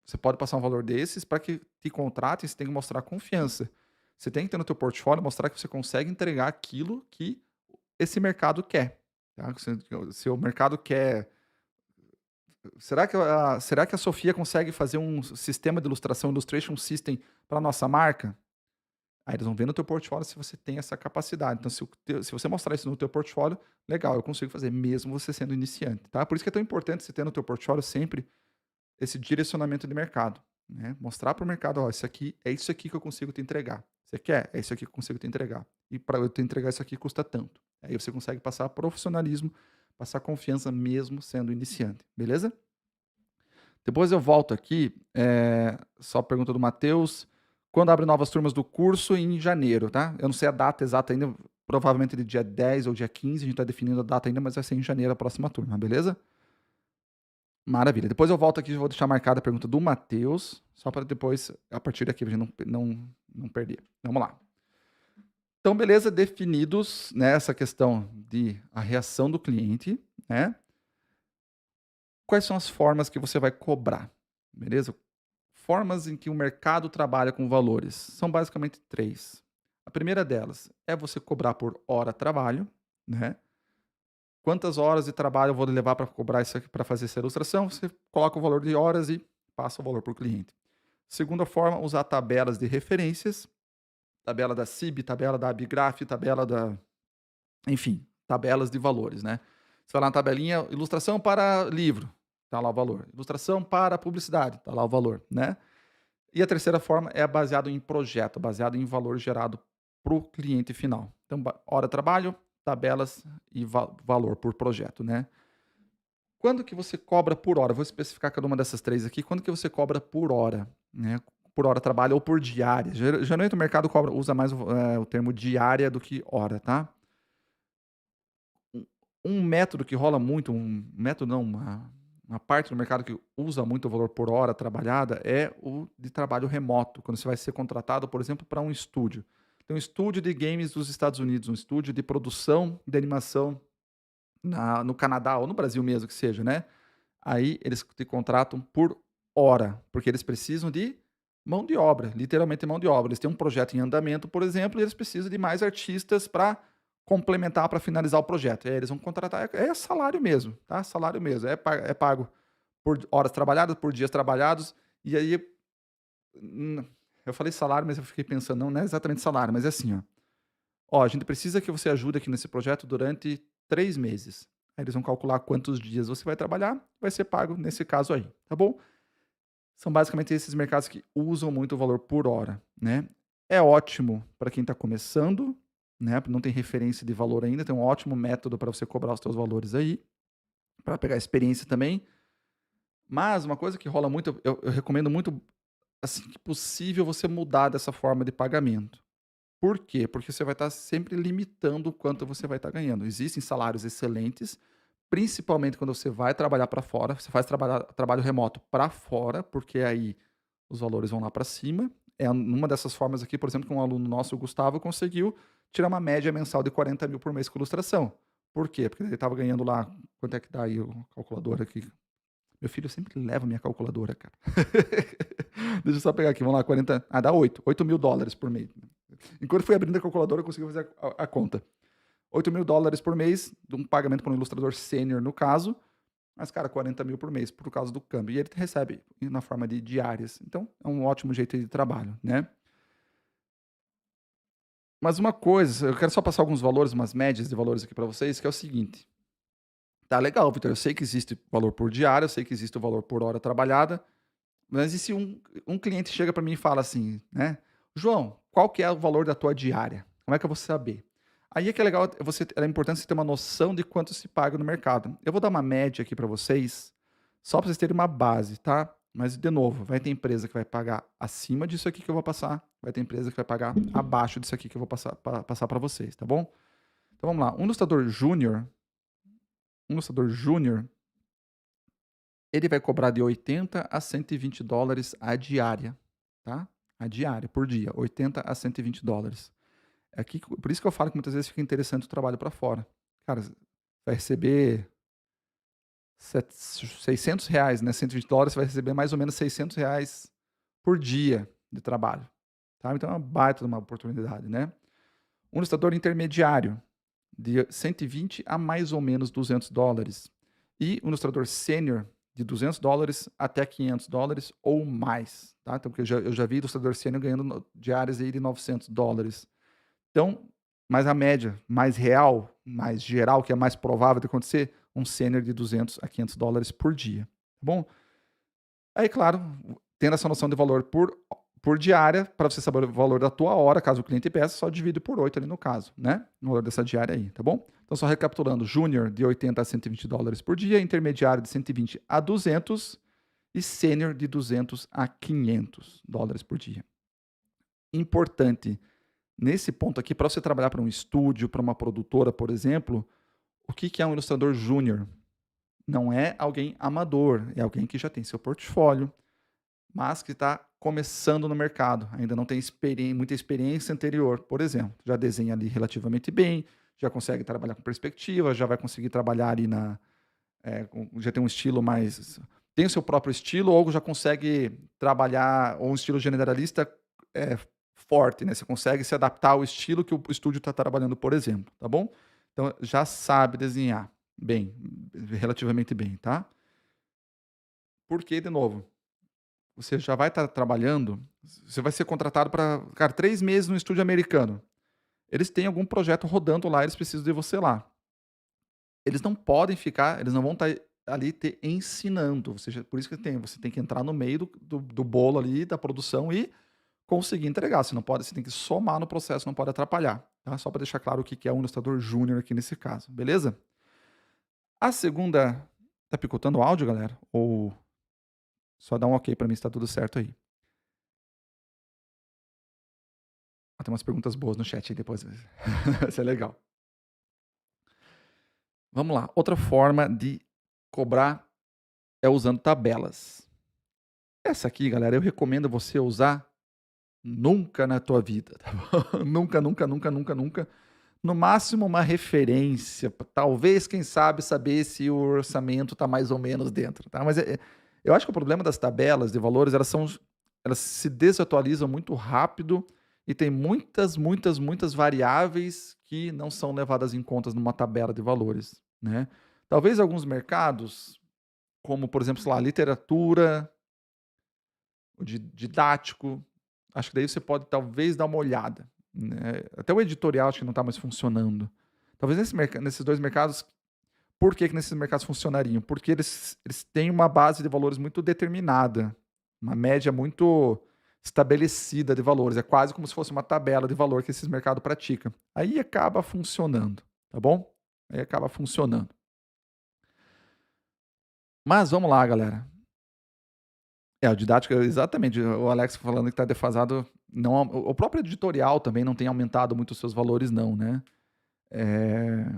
você pode passar um valor desses para que te contratem, você tem que mostrar confiança. Você tem que ter no teu portfólio, mostrar que você consegue entregar aquilo que esse mercado quer. Tá? Se o mercado quer. Será que a Sofia consegue fazer um sistema de ilustração, Illustration System, para nossa marca? Aí eles vão ver no teu portfólio se você tem essa capacidade. Então, se você mostrar isso no teu portfólio, legal, eu consigo fazer, mesmo você sendo iniciante, tá? Por isso que é tão importante você ter no teu portfólio sempre esse direcionamento de mercado, né? Mostrar para o mercado, ó, isso aqui é isso aqui que eu consigo te entregar. Você quer? É isso aqui que eu consigo te entregar. E para eu te entregar isso aqui custa tanto. Aí você consegue passar profissionalismo, passar confiança mesmo sendo iniciante, beleza? Depois eu volto aqui, só pergunta do Matheus, quando abre novas turmas do curso? Em janeiro, tá? Eu não sei a data exata ainda, provavelmente de dia 10 ou dia 15, a gente está definindo a data ainda, mas vai ser em janeiro a próxima turma, beleza? Maravilha. Depois eu volto aqui e vou deixar marcada a pergunta do Matheus, só para depois, a partir daqui, a gente não perder. Vamos lá. Então, beleza, definidos, né, essa questão de a reação do cliente, né? Quais são as formas que você vai cobrar, beleza? Formas em que o mercado trabalha com valores são basicamente três. A primeira delas é você cobrar por hora trabalho, né? Quantas horas de trabalho eu vou levar para cobrar isso aqui, para fazer essa ilustração? Você coloca o valor de horas e passa o valor para o cliente. Segunda forma, usar tabelas de referências, tabela da CIB, tabela da Abigraph, tabela da, enfim, tabelas de valores, né? Você vai lá na tabelinha, ilustração para livro, tá lá o valor. Ilustração para publicidade, tá lá o valor, né? E a terceira forma é baseado em projeto, baseado em valor gerado para o cliente final. Então, hora trabalho, tabelas e valor por projeto, né? Quando que você cobra por hora? Vou especificar cada uma dessas três aqui. Quando que você cobra por hora, né? Por hora trabalho ou por diária. Geralmente o mercado usa mais o termo diária do que hora, tá? Um método que rola muito, um método não, uma parte do mercado que usa muito o valor por hora trabalhada é o de trabalho remoto, quando você vai ser contratado, por exemplo, para um estúdio. Tem um estúdio de games dos Estados Unidos, um estúdio de produção de animação no Canadá ou no Brasil mesmo que seja, né? Aí eles te contratam por hora, porque eles precisam de mão de obra, literalmente mão de obra. Eles têm um projeto em andamento, por exemplo, e eles precisam de mais artistas para complementar, para finalizar o projeto. E aí eles vão contratar, é salário mesmo, tá? Salário mesmo, é pago por horas trabalhadas, por dias trabalhados. E aí, hum, eu falei salário, mas eu fiquei pensando, não é exatamente salário, mas é assim, ó. Ó, a gente precisa que você ajude aqui nesse projeto durante 3 meses. Aí eles vão calcular quantos dias você vai trabalhar, vai ser pago nesse caso aí, tá bom? São basicamente esses mercados que usam muito o valor por hora, né? É ótimo para quem está começando, né? Não tem referência de valor ainda, tem um ótimo método para você cobrar os seus valores aí, para pegar experiência também. Mas uma coisa que rola muito, eu recomendo muito, assim que possível, você mudar dessa forma de pagamento. Por quê? Porque você vai estar sempre limitando o quanto você vai estar ganhando. Existem salários excelentes, principalmente quando você vai trabalhar para fora, você faz trabalho remoto para fora, porque aí os valores vão lá para cima. É uma dessas formas aqui, por exemplo, que um aluno nosso, o Gustavo, conseguiu tirar uma média mensal de 40 mil por mês com ilustração. Por quê? Porque ele estava ganhando lá, quanto é que dá aí o calculador aqui? Meu filho sempre leva minha calculadora, cara. Deixa eu só pegar aqui, vamos lá, 40. Ah, dá 8 mil dólares por mês. Enquanto eu fui abrindo a calculadora, eu consegui fazer a conta. 8 mil dólares por mês, de um pagamento para um ilustrador sênior, no caso. Mas, cara, 40 mil por mês, por causa do câmbio. E ele recebe na forma de diárias. Então, é um ótimo jeito de trabalho, né? Mas uma coisa, eu quero só passar alguns valores, umas médias de valores aqui para vocês, que é o seguinte. Tá legal, Vitor, eu sei que existe valor por diária, eu sei que existe o valor por hora trabalhada, mas e se um cliente chega para mim e fala assim, né: "João, qual que é o valor da tua diária? Como é que eu vou saber?". Aí é que é legal você é importante você ter uma noção de quanto se paga no mercado. Eu vou dar uma média aqui para vocês, só para vocês terem uma base, tá. Mas de novo, vai ter empresa que vai pagar acima disso aqui que eu vou passar, vai ter empresa que vai pagar abaixo disso aqui que eu vou passar para vocês, tá bom? Então vamos lá, um ilustrador júnior, ele vai cobrar de 80 a $120 a diária, tá? A diária, por dia, 80 a $120. É aqui, por isso que eu falo que muitas vezes fica interessante o trabalho para fora. Cara, vai receber R$ 600, né? $120, você vai receber mais ou menos R$ 600 por dia de trabalho, tá? Então é uma baita de uma oportunidade, né? Um ilustrador intermediário, de 120 a mais ou menos $200. E um ilustrador sênior, de $200 até $500 ou mais, tá? Então, porque eu já vi ilustrador sênior ganhando diárias aí de $900. Então, mas a média mais real, mais geral, que é mais provável de acontecer, um sênior de $200 a $500 por dia, tá bom? Aí, claro, tendo essa noção de valor por diária, para você saber o valor da tua hora, caso o cliente peça, só divide por 8 ali no caso, né? O valor dessa diária aí, tá bom? Então, só recapitulando, júnior de 80 a $120 por dia, intermediário de 120 a 200 e sênior de 200 a $500 por dia. Importante nesse ponto aqui, para você trabalhar para um estúdio, para uma produtora, por exemplo, o que é um ilustrador júnior? Não é alguém amador, é alguém que já tem seu portfólio, mas que está começando no mercado, ainda não tem muita experiência anterior, por exemplo. Já desenha ali relativamente bem, já consegue trabalhar com perspectiva, já vai conseguir trabalhar ali já tem um estilo mais. Tem o seu próprio estilo, ou já consegue trabalhar, ou um estilo generalista é, forte, né? Você consegue se adaptar ao estilo que o estúdio está trabalhando, por exemplo, tá bom? Então já sabe desenhar bem, relativamente bem, tá? Porque, de novo, você já vai estar trabalhando, você vai ser contratado para, cara, 3 meses no estúdio americano. Eles têm algum projeto rodando lá, eles precisam de você lá. Eles não podem ficar, eles não vão estar ali te ensinando, ou seja, por isso que você tem que entrar no meio do bolo ali, da produção e conseguir entregar. Você não pode, você tem que somar no processo, não pode atrapalhar, tá? Só para deixar claro o que que é um ilustrador júnior aqui nesse caso, beleza? A segunda, tá picotando o áudio, galera? Ou só dá um ok para mim se tá tudo certo aí? Ah, tem umas perguntas boas no chat aí depois. Isso é legal. Vamos lá. Outra forma de cobrar é usando tabelas. Essa aqui, galera, eu recomendo você usar nunca na tua vida, tá bom? Nunca, nunca, nunca, nunca, nunca. No máximo uma referência, talvez, quem sabe, saber se o orçamento está mais ou menos dentro, tá? Mas eu acho que o problema das tabelas de valores, elas se desatualizam muito rápido e tem muitas, muitas, muitas variáveis que não são levadas em conta numa tabela de valores, né? Talvez alguns mercados, como por exemplo, sei lá, literatura, o didático, acho que daí você pode talvez dar uma olhada, né? Até o editorial acho que não está mais funcionando. Talvez nesses 2 mercados, por que nesses mercados funcionariam? Porque eles têm uma base de valores muito determinada, uma média muito estabelecida de valores. É quase como se fosse uma tabela de valor que esses mercados praticam. Aí acaba funcionando, tá bom? Aí acaba funcionando. Mas vamos lá, galera. O didático, exatamente. O Alex falando que está defasado. Não, o próprio editorial também não tem aumentado muito os seus valores, não, né? É,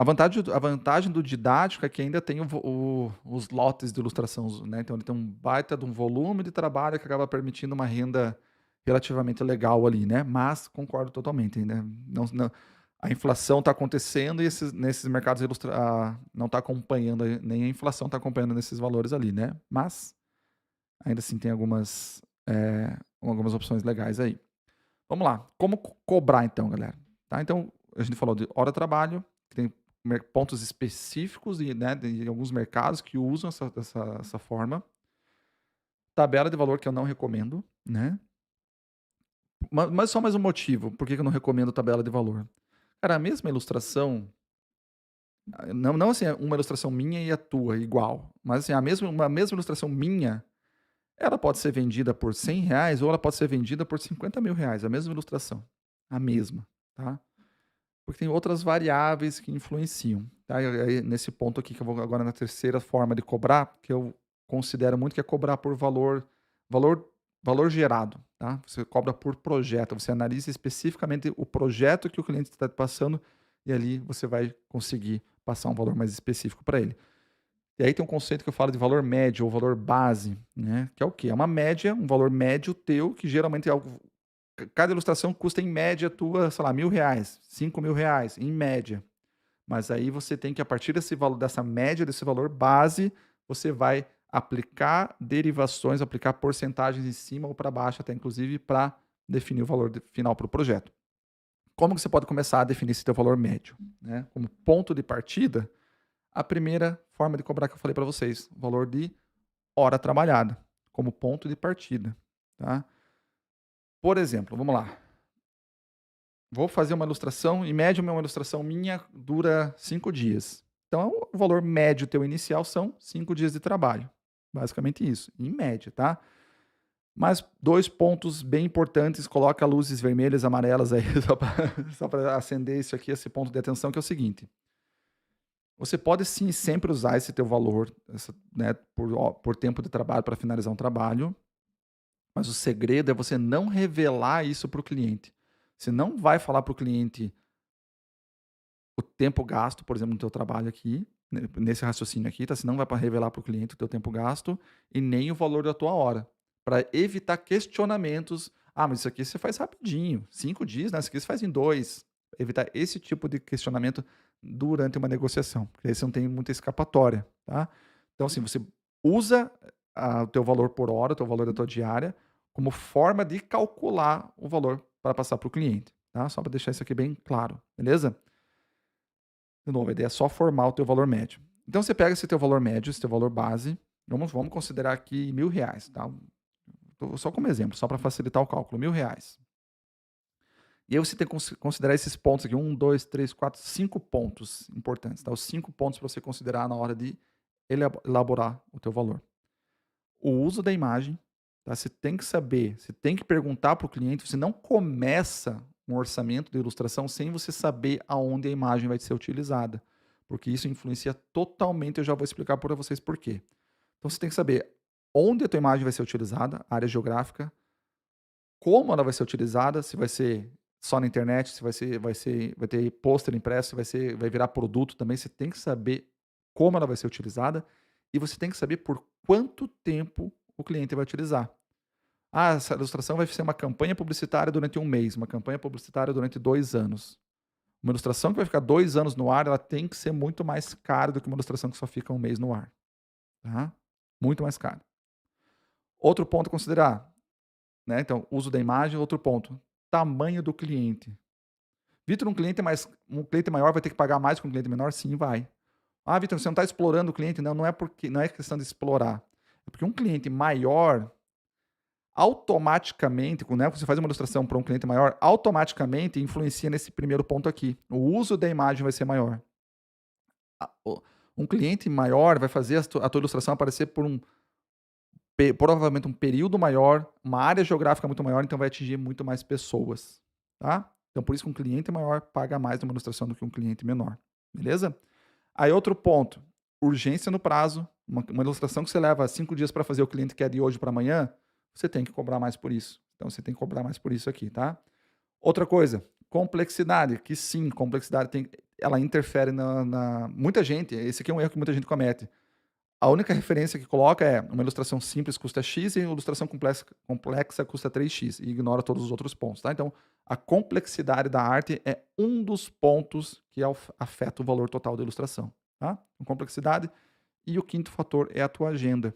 a vantagem do didático é que ainda tem os lotes de ilustração, né? Então ele tem um baita de um volume de trabalho que acaba permitindo uma renda relativamente legal ali, né? Mas concordo totalmente, né? A inflação está acontecendo e nesses mercados não está acompanhando, nem a inflação está acompanhando nesses valores ali, né? Mas ainda assim tem algumas opções legais aí. Vamos lá. Como cobrar então, galera? Tá? Então, a gente falou de hora de trabalho, que tem pontos específicos e, né, de alguns mercados que usam essa forma. Tabela de valor que eu não recomendo, né? Mas só mais um motivo. Por que eu não recomendo tabela de valor? Cara, a mesma ilustração, Não assim, uma ilustração minha e a tua igual, mas assim, uma mesma ilustração minha, ela pode ser vendida por R$ 100 ou ela pode ser vendida por R$ 50.000, a mesma ilustração, a mesma, tá? Porque tem outras variáveis que influenciam, tá? E aí nesse ponto aqui que eu vou agora na terceira forma de cobrar, que eu considero muito que é cobrar por valor valor gerado, tá? Você cobra por projeto, você analisa especificamente o projeto que o cliente está te passando e ali você vai conseguir passar um valor mais específico para ele. E aí tem um conceito que eu falo de valor médio ou valor base, né, que é o quê? É uma média, um valor médio teu, que geralmente é algo cada ilustração custa em média tua, sei lá, R$ 1.000, R$ 5.000, em média. Mas aí você tem que, a partir desse valor, dessa média, desse valor base, você vai aplicar derivações, aplicar porcentagens em cima ou para baixo, até inclusive para definir o valor final para o projeto. Como que você pode começar a definir esse teu valor médio? Né? Como ponto de partida, a primeira forma de cobrar que eu falei para vocês, o valor de hora trabalhada, como ponto de partida. Tá? Por exemplo, vamos lá. Vou fazer uma ilustração, em média, uma ilustração minha dura 5 dias. Então, o valor médio teu inicial são 5 dias de trabalho. Basicamente isso, em média, tá? Mas 2 pontos bem importantes, coloca luzes vermelhas, amarelas aí, só para acender isso aqui, esse ponto de atenção, que é o seguinte: você pode sim sempre usar esse teu valor, né, por tempo de trabalho para finalizar um trabalho, mas o segredo é você não revelar isso para o cliente. Você não vai falar para o cliente o tempo gasto, por exemplo, no teu trabalho aqui, nesse raciocínio aqui, tá? Você não vai para revelar para o cliente o teu tempo gasto e nem o valor da tua hora, para evitar questionamentos. Ah, mas isso aqui você faz rapidinho, 5 dias, né? Isso aqui você faz em 2. Evitar esse tipo de questionamento durante uma negociação, porque aí você não tem muita escapatória, tá? Então, assim, você usa o teu valor por hora, o teu valor da tua diária, como forma de calcular o valor para passar para o cliente, tá? Só para deixar isso aqui bem claro, beleza? De novo, a ideia é só formar o teu valor médio. Então você pega esse teu valor médio, esse teu valor base, vamos considerar aqui R$ 1.000, tá? Só como exemplo, só para facilitar o cálculo, R$ 1.000. E aí você tem que considerar esses pontos aqui, 5 pontos importantes, tá? Os 5 pontos para você considerar na hora de elaborar o teu valor. O uso da imagem, tá? Você tem que saber, você tem que perguntar para o cliente, você não começa um orçamento de ilustração sem você saber aonde a imagem vai ser utilizada, porque isso influencia totalmente, eu já vou explicar para vocês por quê. Então você tem que saber onde a tua imagem vai ser utilizada, área geográfica, como ela vai ser utilizada, se vai ser só na internet, se vai ter pôster impresso, se vai virar produto também, você tem que saber como ela vai ser utilizada e você tem que saber por quanto tempo o cliente vai utilizar. Ah, essa ilustração vai ser uma campanha publicitária durante 1 mês, uma campanha publicitária durante 2 anos. Uma ilustração que vai ficar 2 anos no ar, ela tem que ser muito mais cara do que uma ilustração que só fica 1 mês no ar, tá? Muito mais cara. Outro ponto a considerar, né, então, uso da imagem, outro ponto, tamanho do cliente. Vitor, um cliente maior vai ter que pagar mais que um cliente menor? Sim, vai. Ah, Vitor, você não está explorando o cliente? Não, não é questão de explorar. É porque um cliente maior, automaticamente, né, quando você faz uma ilustração para um cliente maior, automaticamente influencia nesse primeiro ponto aqui. O uso da imagem vai ser maior. Um cliente maior vai fazer a tua ilustração aparecer por provavelmente um período maior, uma área geográfica muito maior, então vai atingir muito mais pessoas, tá? Então por isso que um cliente maior paga mais numa ilustração do que um cliente menor, beleza? Aí outro ponto, urgência no prazo. Uma ilustração que você leva 5 dias para fazer, o cliente quer de hoje para amanhã, você tem que cobrar mais por isso. Então você tem que cobrar mais por isso aqui, tá? Outra coisa, complexidade, que sim, complexidade ela interfere muita gente, esse aqui é um erro que muita gente comete. A única referência que coloca é uma ilustração simples custa X e uma ilustração complexa custa 3x e ignora todos os outros pontos, tá? Então, a complexidade da arte é um dos pontos que afeta o valor total da ilustração, tá? A complexidade. E o quinto fator é a tua agenda,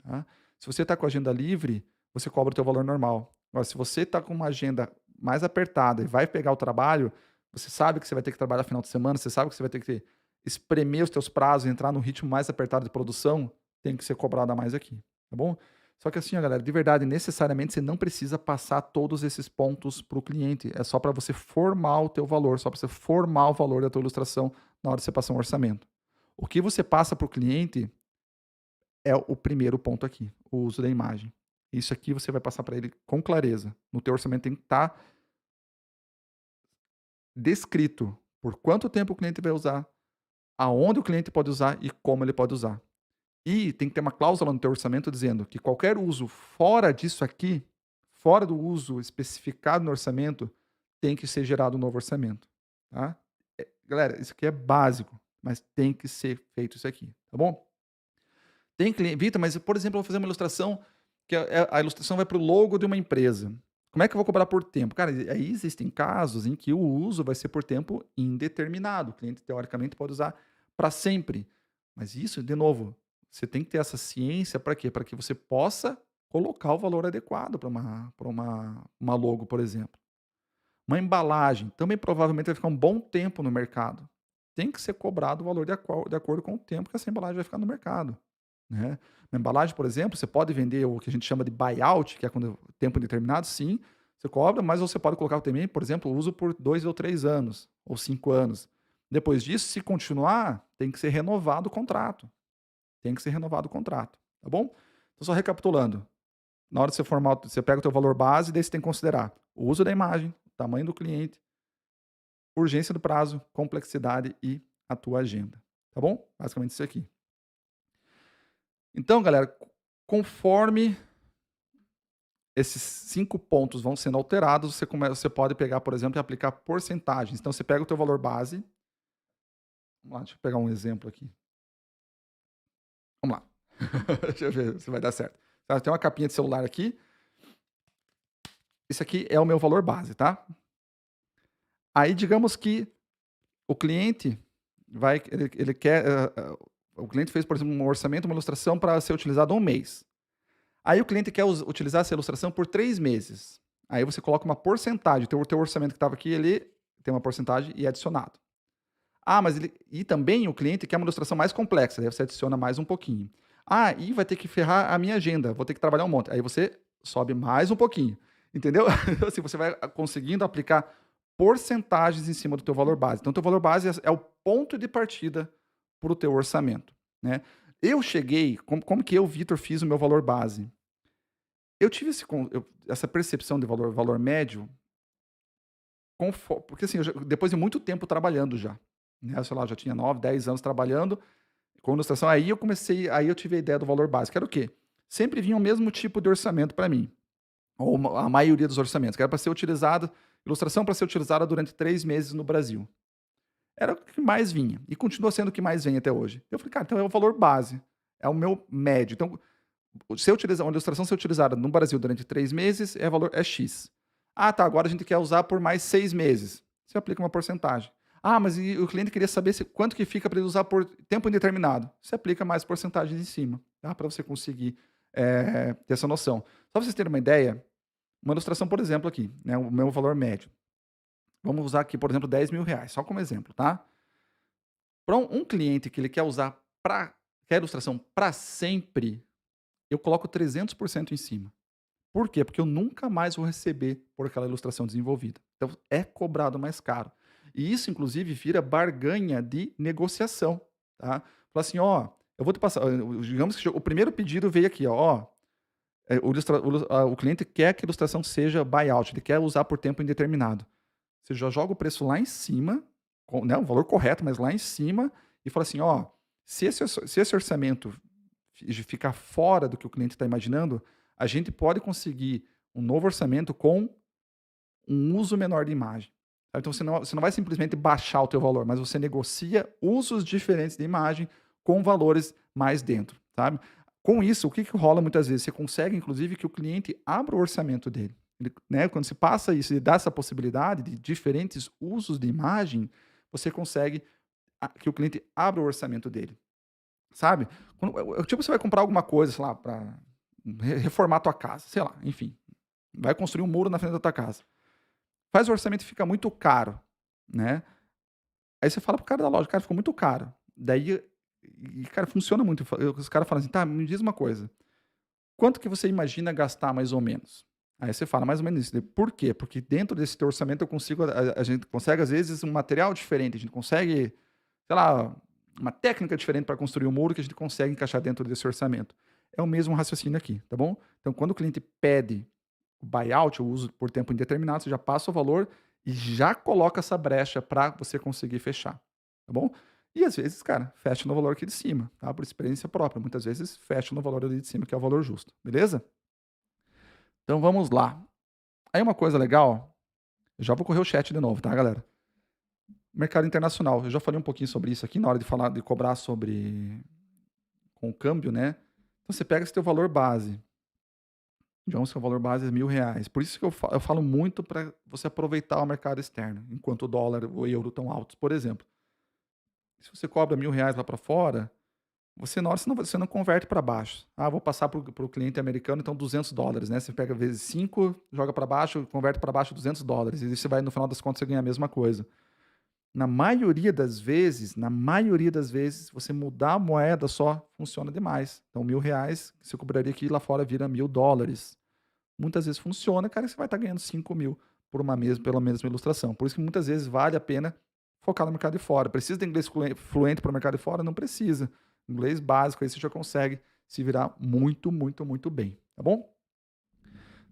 tá? Se você está com a agenda livre, você cobra o teu valor normal. Agora, se você está com uma agenda mais apertada e vai pegar o trabalho, você sabe que você vai ter que trabalhar final de semana, você sabe que você vai ter que espremer os teus prazos, entrar no ritmo mais apertado de produção, tem que ser cobrado a mais aqui, tá bom? Só que assim, ó, galera, de verdade, necessariamente você não precisa passar todos esses pontos para o cliente. É só para você formar o teu valor, só para você formar o valor da tua ilustração na hora de você passar um orçamento. O que você passa para o cliente é o primeiro ponto aqui, o uso da imagem. Isso aqui você vai passar para ele com clareza. No teu orçamento tem que estar descrito por quanto tempo o cliente vai usar, aonde o cliente pode usar e como ele pode usar. E tem que ter uma cláusula no teu orçamento dizendo que qualquer uso fora disso aqui, fora do uso especificado no orçamento, tem que ser gerado um novo orçamento, tá? Galera, isso aqui é básico, mas tem que ser feito isso aqui, tá bom? Tem cliente, Vitor, mas por exemplo, eu vou fazer uma ilustração que a ilustração vai para o logo de uma empresa. Como é que eu vou cobrar por tempo? Cara, aí existem casos em que o uso vai ser por tempo indeterminado. O cliente, teoricamente, pode usar para sempre. Mas isso, de novo, você tem que ter essa ciência para quê? Para que você possa colocar o valor adequado para uma logo, por exemplo. Uma embalagem também provavelmente vai ficar um bom tempo no mercado. Tem que ser cobrado o valor de acordo com o tempo que essa embalagem vai ficar no mercado, né. Uma embalagem, por exemplo, você pode vender o que a gente chama de buyout, que é quando tempo indeterminado, sim, você cobra, mas você pode colocar também, por exemplo, o uso por 2 ou 3 anos, ou 5 anos. Depois disso, se continuar, tem que ser renovado o contrato, tem que ser renovado o contrato, tá bom? Então só recapitulando, na hora de você formar, você pega o teu valor base, daí você tem que considerar o uso da imagem, o tamanho do cliente, urgência do prazo, complexidade e a tua agenda, tá bom? Basicamente isso aqui. Então, galera, conforme esses 5 pontos vão sendo alterados, você pode pegar, por exemplo, e aplicar porcentagens. Então você pega o teu valor base, vamos lá, deixa eu pegar um exemplo aqui. Vamos lá. Deixa eu ver se vai dar certo. Tá, tem uma capinha de celular aqui. Isso aqui é o meu valor base, tá? Aí digamos que o cliente ele quer, o cliente fez, por exemplo, um orçamento, uma ilustração para ser utilizado um mês. Aí o cliente quer utilizar essa ilustração por 3 meses. Aí você coloca uma porcentagem, o teu orçamento que estava aqui, ele tem uma porcentagem e é adicionado. Ah, mas e também o cliente quer uma ilustração mais complexa, daí você adiciona mais um pouquinho. Ah, e vai ter que ferrar a minha agenda, vou ter que trabalhar um monte. Aí você sobe mais um pouquinho, entendeu? Então, assim, você vai conseguindo aplicar porcentagens em cima do teu valor base. Então, o teu valor base é o ponto de partida para o teu orçamento, né? Eu cheguei, como que eu, Vitor, fiz o meu valor base? Eu tive essa percepção de valor médio, porque assim, depois de muito tempo trabalhando já, né, sei lá, já tinha 9, 10 anos trabalhando com ilustração, aí eu tive a ideia do valor básico, era o quê? Sempre vinha o mesmo tipo de orçamento para mim, ou a maioria dos orçamentos, que era para ser utilizado, ilustração para ser utilizada durante 3 meses no Brasil. Era o que mais vinha, e continua sendo o que mais vem até hoje. Eu falei: "Cara, então é o valor base, é o meu médio". Então, se eu utilizar uma ilustração ser utilizada no Brasil durante 3 meses, é X. Ah, tá, agora a gente quer usar por mais 6 meses. Você aplica uma porcentagem. Ah, mas e o cliente queria saber quanto que fica para ele usar por tempo indeterminado. Você aplica mais porcentagens em cima, tá? Para você conseguir ter essa noção. Só para vocês terem uma ideia, uma ilustração, por exemplo, aqui, né, o meu valor médio. Vamos usar aqui, por exemplo, R$ 10.000, só como exemplo, tá? Para um cliente que ele quer usar quer ilustração para sempre, eu coloco 300% em cima. Por quê? Porque eu nunca mais vou receber por aquela ilustração desenvolvida. Então é cobrado mais caro. E isso, inclusive, vira barganha de negociação, tá? Fala assim, ó, eu vou te passar, digamos que o primeiro pedido veio aqui, ó, o cliente quer que a ilustração seja buyout, ele quer usar por tempo indeterminado. Você já joga o preço lá em cima, né, o valor correto, mas lá em cima, e fala assim, ó, se esse orçamento ficar fora do que o cliente está imaginando, a gente pode conseguir um novo orçamento com um uso menor de imagem. Tá? Então você não vai simplesmente baixar o teu valor, mas você negocia usos diferentes de imagem com valores mais dentro, sabe? Com isso, o que rola muitas vezes? Você consegue, inclusive, que o cliente abra o orçamento dele. Né? Quando se passa isso e dá essa possibilidade de diferentes usos de imagem, você consegue que o cliente abra o orçamento dele. Sabe? Tipo, você vai comprar alguma coisa, sei lá, para reformar a tua casa, sei lá, enfim. Vai construir um muro na frente da tua casa. Faz o orçamento e fica muito caro, né? Aí você fala pro cara da loja, cara, ficou muito caro. Daí, cara, funciona muito. Os caras falam assim, tá, me diz uma coisa. quanto que você imagina gastar mais ou menos? Aí você fala mais ou menos isso, né, por quê? Porque dentro desse teu orçamento eu consigo a gente consegue às vezes um material diferente, a gente consegue, sei lá, uma técnica diferente para construir um muro que a gente consegue encaixar dentro desse orçamento. É o mesmo raciocínio aqui, tá bom? Então quando o cliente pede o buyout, o uso por tempo indeterminado, você já passa o valor e já coloca essa brecha para você conseguir fechar, tá bom? E às vezes, cara, fecha no valor aqui de cima, tá? Por experiência própria. Muitas vezes fecha no valor ali de cima, que é o valor justo, beleza? Então vamos lá. Aí uma coisa legal, eu já vou correr o chat de novo, tá, galera? Mercado internacional, eu já falei um pouquinho sobre isso aqui na hora de falar de cobrar sobre com o câmbio, né? Então você pega esse teu valor base. Digamos que o valor base é R$ 1.000. Por isso que eu falo muito para você aproveitar o mercado externo, enquanto o dólar ou o euro estão altos, por exemplo. Se você cobra R$ 1.000 lá para fora, você na hora você não converte para baixo. Ah, vou passar para o cliente americano, então US$ 200, né? Você pega vezes 5, joga para baixo, converte para baixo US$ 200. E você vai, no final das contas, você ganha a mesma coisa. Na maioria das vezes, você mudar a moeda só funciona demais. Então, R$ 1.000, você cobraria aqui, lá fora vira US$ 1.000. Muitas vezes funciona, cara, que você vai estar ganhando 5.000 pela mesma ilustração. Por isso que muitas vezes vale a pena focar no mercado de fora. Precisa de inglês fluente para o mercado de fora? Não precisa. Inglês básico aí você já consegue se virar muito, muito, muito bem, tá bom?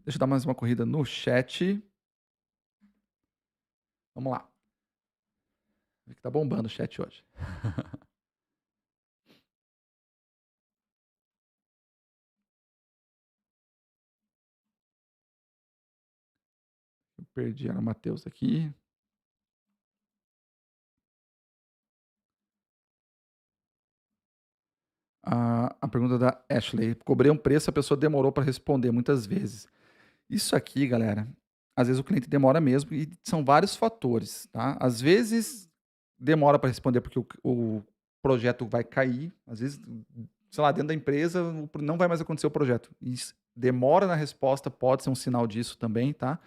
Deixa eu dar mais uma corrida no chat. Vamos lá. Vê que tá bombando o chat hoje. Eu perdi a Matheus aqui. A pergunta da Ashley. Cobrei um preço, a pessoa demorou para responder muitas vezes. Isso aqui, galera, às vezes o cliente demora mesmo e são vários fatores, tá? Às vezes demora para responder porque o projeto vai cair, às vezes, sei lá, dentro da empresa não vai mais acontecer o projeto. Demora na resposta pode ser um sinal disso também, tá?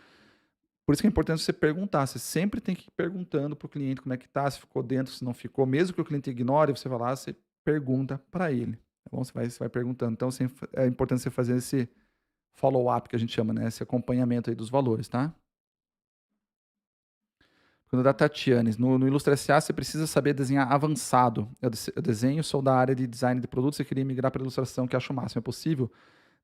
Por isso que é importante você perguntar. Você sempre tem que ir perguntando para o cliente como é que tá, se ficou dentro, se não ficou. Mesmo que o cliente ignore, você vai lá, você pergunta para ele. Tá bom? Você vai perguntando. Então, é importante você fazer esse follow-up que a gente chama, né? Esse acompanhamento aí dos valores, tá? Quando da Tatiane, no Ilustra SA você precisa saber desenhar avançado. Eu desenho, sou da área de design de produtos e queria migrar para ilustração, que acho o máximo. É possível?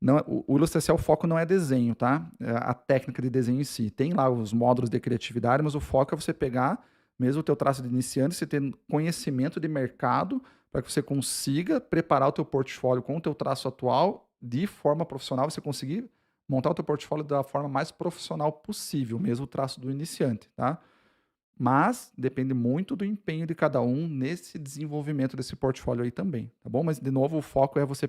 Não, o Ilustra SA, o foco não é desenho, tá? É a técnica de desenho em si. Tem lá os módulos de criatividade, mas o foco é você pegar mesmo o teu traço de iniciante, você ter conhecimento de mercado para que você consiga preparar o teu portfólio com o teu traço atual de forma profissional, você conseguir montar o teu portfólio da forma mais profissional possível, mesmo o traço do iniciante, tá? Mas depende muito do empenho de cada um nesse desenvolvimento desse portfólio aí também, tá bom? Mas de novo, o foco é você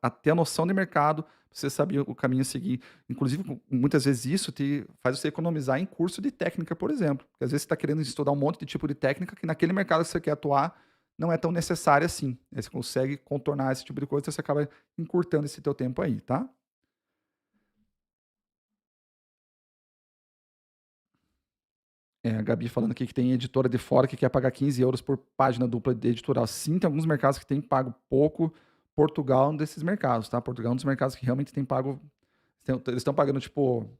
até a noção de mercado, pra você saber o caminho a seguir. Inclusive, muitas vezes isso te faz você economizar em curso de técnica, por exemplo. Porque às vezes você está querendo estudar um monte de tipo de técnica que naquele mercado que você quer atuar não é tão necessário assim. Aí você consegue contornar esse tipo de coisa, você acaba encurtando esse teu tempo aí, tá? A Gabi falando aqui que tem editora de fora que quer pagar 15 euros por página dupla de editorial. Sim, tem alguns mercados que têm pago pouco. Portugal é um desses mercados, tá? Portugal é um dos mercados que realmente tem pago. Eles estão pagando, tipo,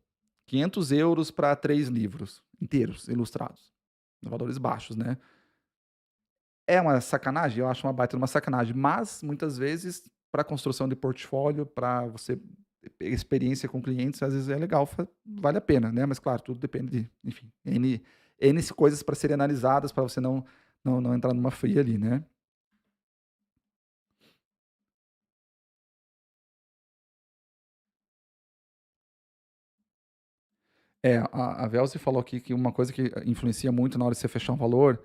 500 euros para 3 livros inteiros, ilustrados. Valores baixos, né? É uma sacanagem? Eu acho uma baita de uma sacanagem. Mas, muitas vezes, para construção de portfólio, para você ter experiência com clientes, às vezes é legal, vale a pena, né? Mas, claro, tudo depende de, enfim, N coisas para serem analisadas, para você não entrar numa fria ali, né? A Velze falou aqui que uma coisa que influencia muito na hora de você fechar um valor,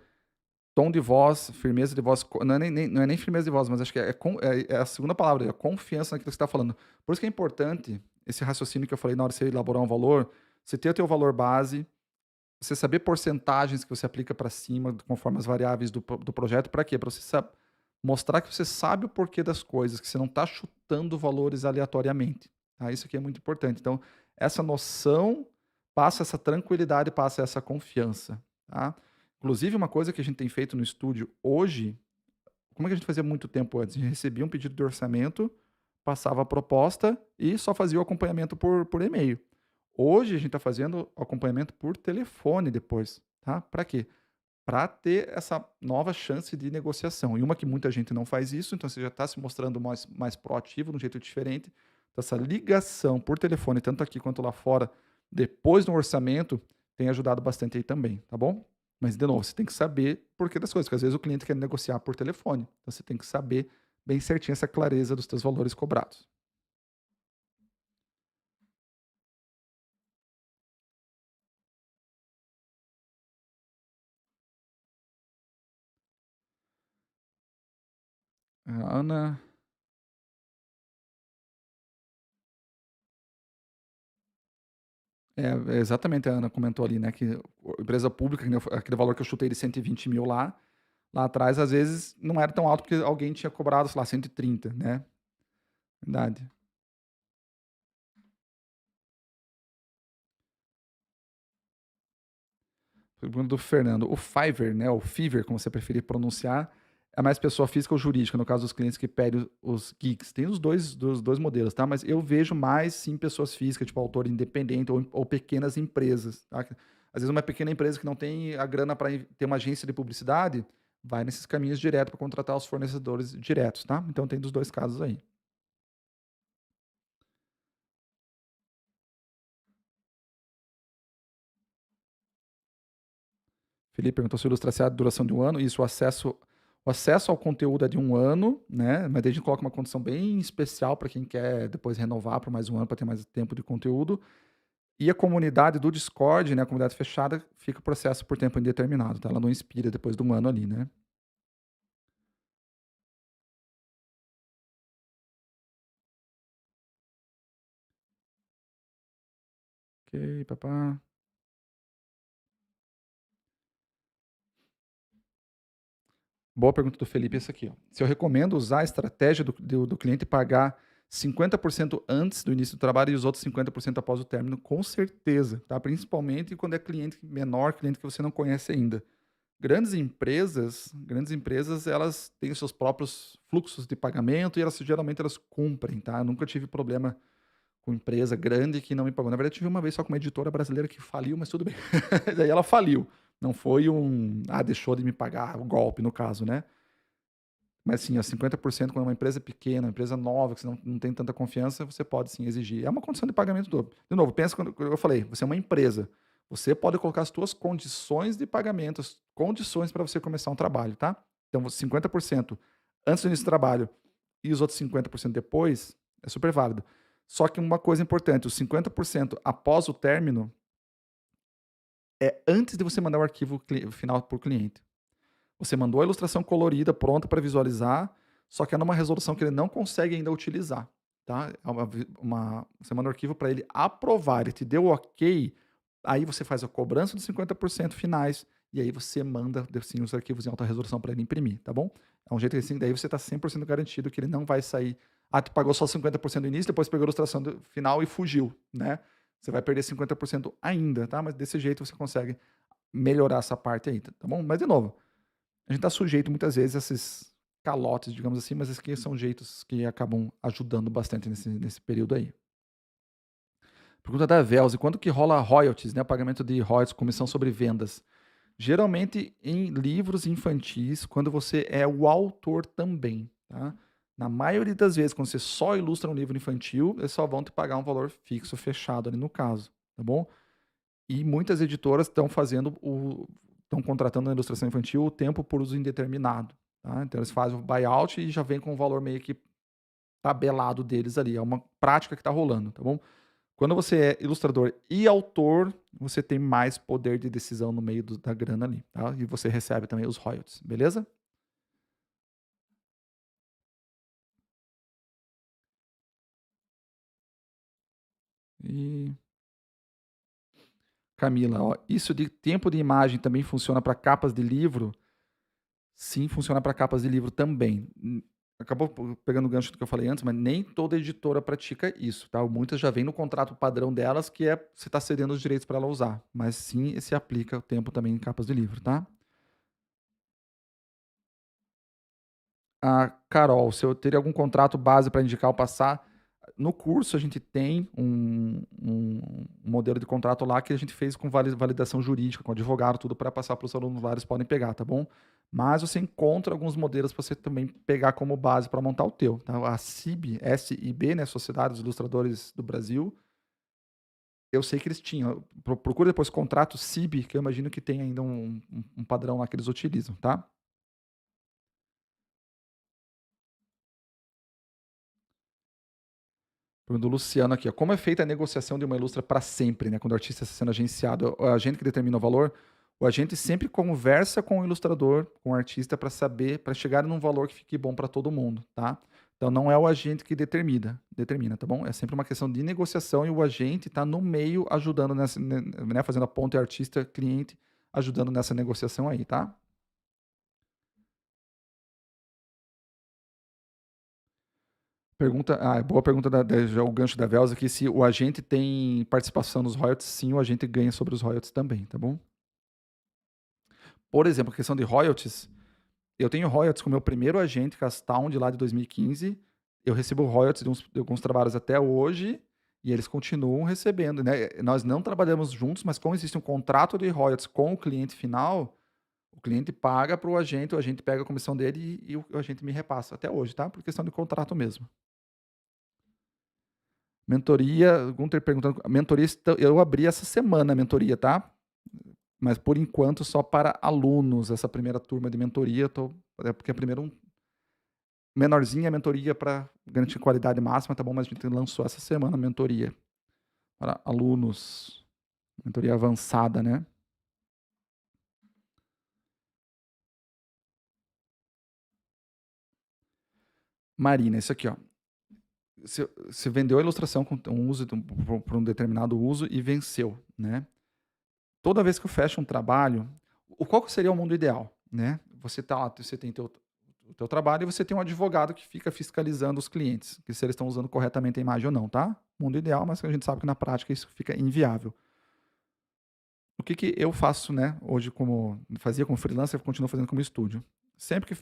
tom de voz, firmeza de voz, não é nem firmeza de voz, mas acho que é a segunda palavra, é a confiança naquilo que você está falando. Por isso que é importante esse raciocínio que eu falei na hora de você elaborar um valor, você ter o teu valor base, você saber porcentagens que você aplica para cima, conforme as variáveis do projeto, para quê? Para você mostrar que você sabe o porquê das coisas, que você não está chutando valores aleatoriamente. Tá? Isso aqui é muito importante. Então, essa noção passa essa tranquilidade, passa essa confiança. Tá? Inclusive, uma coisa que a gente tem feito no estúdio hoje, como é que a gente fazia muito tempo antes? A gente recebia um pedido de orçamento, passava a proposta e só fazia o acompanhamento por e-mail. Hoje a gente está fazendo o acompanhamento por telefone depois, tá? Para quê? Para ter essa nova chance de negociação. E uma que muita gente não faz isso, então você já está se mostrando mais proativo, de um jeito diferente. Então, essa ligação por telefone, tanto aqui quanto lá fora, depois no orçamento, tem ajudado bastante aí também, tá bom? Mas, de novo, você tem que saber por que das coisas, porque às vezes o cliente quer negociar por telefone. Então, você tem que saber bem certinho essa clareza dos teus valores cobrados. A Ana. Exatamente, a Ana comentou ali, né, que empresa pública, que nem aquele valor que eu chutei de 120 mil lá atrás, às vezes, não era tão alto porque alguém tinha cobrado, sei lá, 130, né? Verdade. Pergunta do Fernando. O Fiverr, né, ou Fiverr, como você preferir pronunciar, é mais pessoa física ou jurídica, no caso dos clientes que pedem os geeks. Tem os dois modelos, tá? Mas eu vejo mais, sim, pessoas físicas, tipo autor independente ou pequenas empresas, tá? Às vezes uma pequena empresa que não tem a grana para ter uma agência de publicidade, vai nesses caminhos direto para contratar os fornecedores diretos, tá? Então tem dos dois casos aí. Felipe perguntou se o Ilustra é a duração de um ano. Isso, o acesso ao conteúdo é de um ano, né? Mas daí a gente coloca uma condição bem especial para quem quer depois renovar por mais um ano para ter mais tempo de conteúdo. E a comunidade do Discord, né? A comunidade fechada, fica o processo por tempo indeterminado, tá? Ela não expira depois de um ano ali, né? Ok, papá. Boa pergunta do Felipe, essa aqui. Ó. Se eu recomendo usar a estratégia do cliente pagar 50% antes do início do trabalho e os outros 50% após o término, com certeza, tá? Principalmente quando é cliente menor, cliente que você não conhece ainda. Grandes empresas, elas têm os seus próprios fluxos de pagamento e elas geralmente elas cumprem, tá? Eu nunca tive problema com empresa grande que não me pagou. Na verdade, eu tive uma vez só com uma editora brasileira que faliu, mas tudo bem. Daí ela faliu. Não foi deixou de me pagar, o golpe no caso, né? Mas sim, ó, 50% quando é uma empresa pequena, uma empresa nova, que você não tem tanta confiança, você pode sim exigir. É uma condição de pagamento dobro. De novo, pensa quando eu falei, você é uma empresa. Você pode colocar as suas condições de pagamento, as condições para você começar um trabalho, tá? Então, 50% antes do início do trabalho e os outros 50% depois, é super válido. Só que uma coisa importante, os 50% após o término é antes de você mandar o arquivo final para o cliente. Você mandou a ilustração colorida pronta para visualizar, só que é numa resolução que ele não consegue ainda utilizar, tá? Você manda o arquivo para ele aprovar, ele te deu o ok, aí você faz a cobrança dos 50% finais e aí você manda assim, os arquivos em alta resolução para ele imprimir, tá bom? É um jeito que assim, daí você está 100% garantido que ele não vai sair. Ah, tu pagou só 50% no início, depois pegou a ilustração do final e fugiu, né? Você vai perder 50% ainda, tá? Mas desse jeito você consegue melhorar essa parte aí, tá bom? Mas de novo, a gente está sujeito muitas vezes a esses calotes, digamos assim, mas esses aqui são jeitos que acabam ajudando bastante nesse período aí. Pergunta da Vels, e quando que rola royalties, né, pagamento de royalties, comissão sobre vendas? Geralmente em livros infantis, quando você é o autor também, tá? Na maioria das vezes, quando você só ilustra um livro infantil, eles só vão te pagar um valor fixo, fechado ali no caso, tá bom? E muitas editoras estão contratando na ilustração infantil o tempo por uso indeterminado, tá? Então eles fazem o buyout e já vem com o valor meio que tabelado deles ali. É uma prática que está rolando, tá bom? Quando você é ilustrador e autor, você tem mais poder de decisão no meio da grana ali, tá? E você recebe também os royalties, beleza? E Camila, ó, isso de tempo de imagem também funciona para capas de livro? Sim, funciona para capas de livro também. Acabou pegando o gancho do que eu falei antes, mas nem toda editora pratica isso, tá? Muitas já vem no contrato padrão delas, que é você está cedendo os direitos para ela usar. Mas sim, se aplica o tempo também em capas de livro, tá? A Carol, se eu teria algum contrato base para indicar ou passar, no curso a gente tem um modelo de contrato lá que a gente fez com validação jurídica, com advogado, tudo para passar para os alunos lá, eles podem pegar, tá bom? Mas você encontra alguns modelos para você também pegar como base para montar o teu, tá? A SIB, SIB, né, Sociedade dos Ilustradores do Brasil, eu sei que eles tinham. Procura depois contrato SIB, que eu imagino que tem ainda um padrão lá que eles utilizam, tá? Do Luciano aqui, ó. Como é feita a negociação de uma ilustra para sempre, né? Quando o artista está sendo agenciado, o agente que determina o valor, o agente sempre conversa com o ilustrador, com o artista, para saber, para chegar num valor que fique bom para todo mundo, tá? Então não é o agente que determina, tá bom? É sempre uma questão de negociação e o agente está no meio ajudando nessa, né? Fazendo a ponte artista-cliente, ajudando nessa negociação aí, tá? Boa pergunta já o gancho da Velsa aqui, se o agente tem participação nos royalties, sim, o agente ganha sobre os royalties também, tá bom? Por exemplo, a questão de royalties, eu tenho royalties com o meu primeiro agente, Castown, de lá de 2015, eu recebo royalties de alguns trabalhos até hoje, e eles continuam recebendo, né? Nós não trabalhamos juntos, mas como existe um contrato de royalties com o cliente final, o cliente paga para o agente pega a comissão dele e o agente me repassa, até hoje, tá? Por questão de contrato mesmo. Mentoria, Gunter perguntando, mentoria, eu abri essa semana a mentoria, tá? Mas por enquanto só para alunos, essa primeira turma de mentoria, porque é primeiro menorzinha a mentoria para garantir qualidade máxima, tá bom? Mas a gente lançou essa semana a mentoria para alunos, mentoria avançada, né? Marina, isso aqui, ó. Você vendeu a ilustração com um uso por um determinado uso e venceu, né? Toda vez que eu fecho um trabalho, qual que seria o mundo ideal, né? Você tá lá, você tem o teu trabalho e você tem um advogado que fica fiscalizando os clientes, que se eles estão usando corretamente a imagem ou não, tá? Mundo ideal, mas a gente sabe que na prática isso fica inviável. O que que eu faço, né? Hoje fazia como freelancer, continuo fazendo como estúdio. Sempre que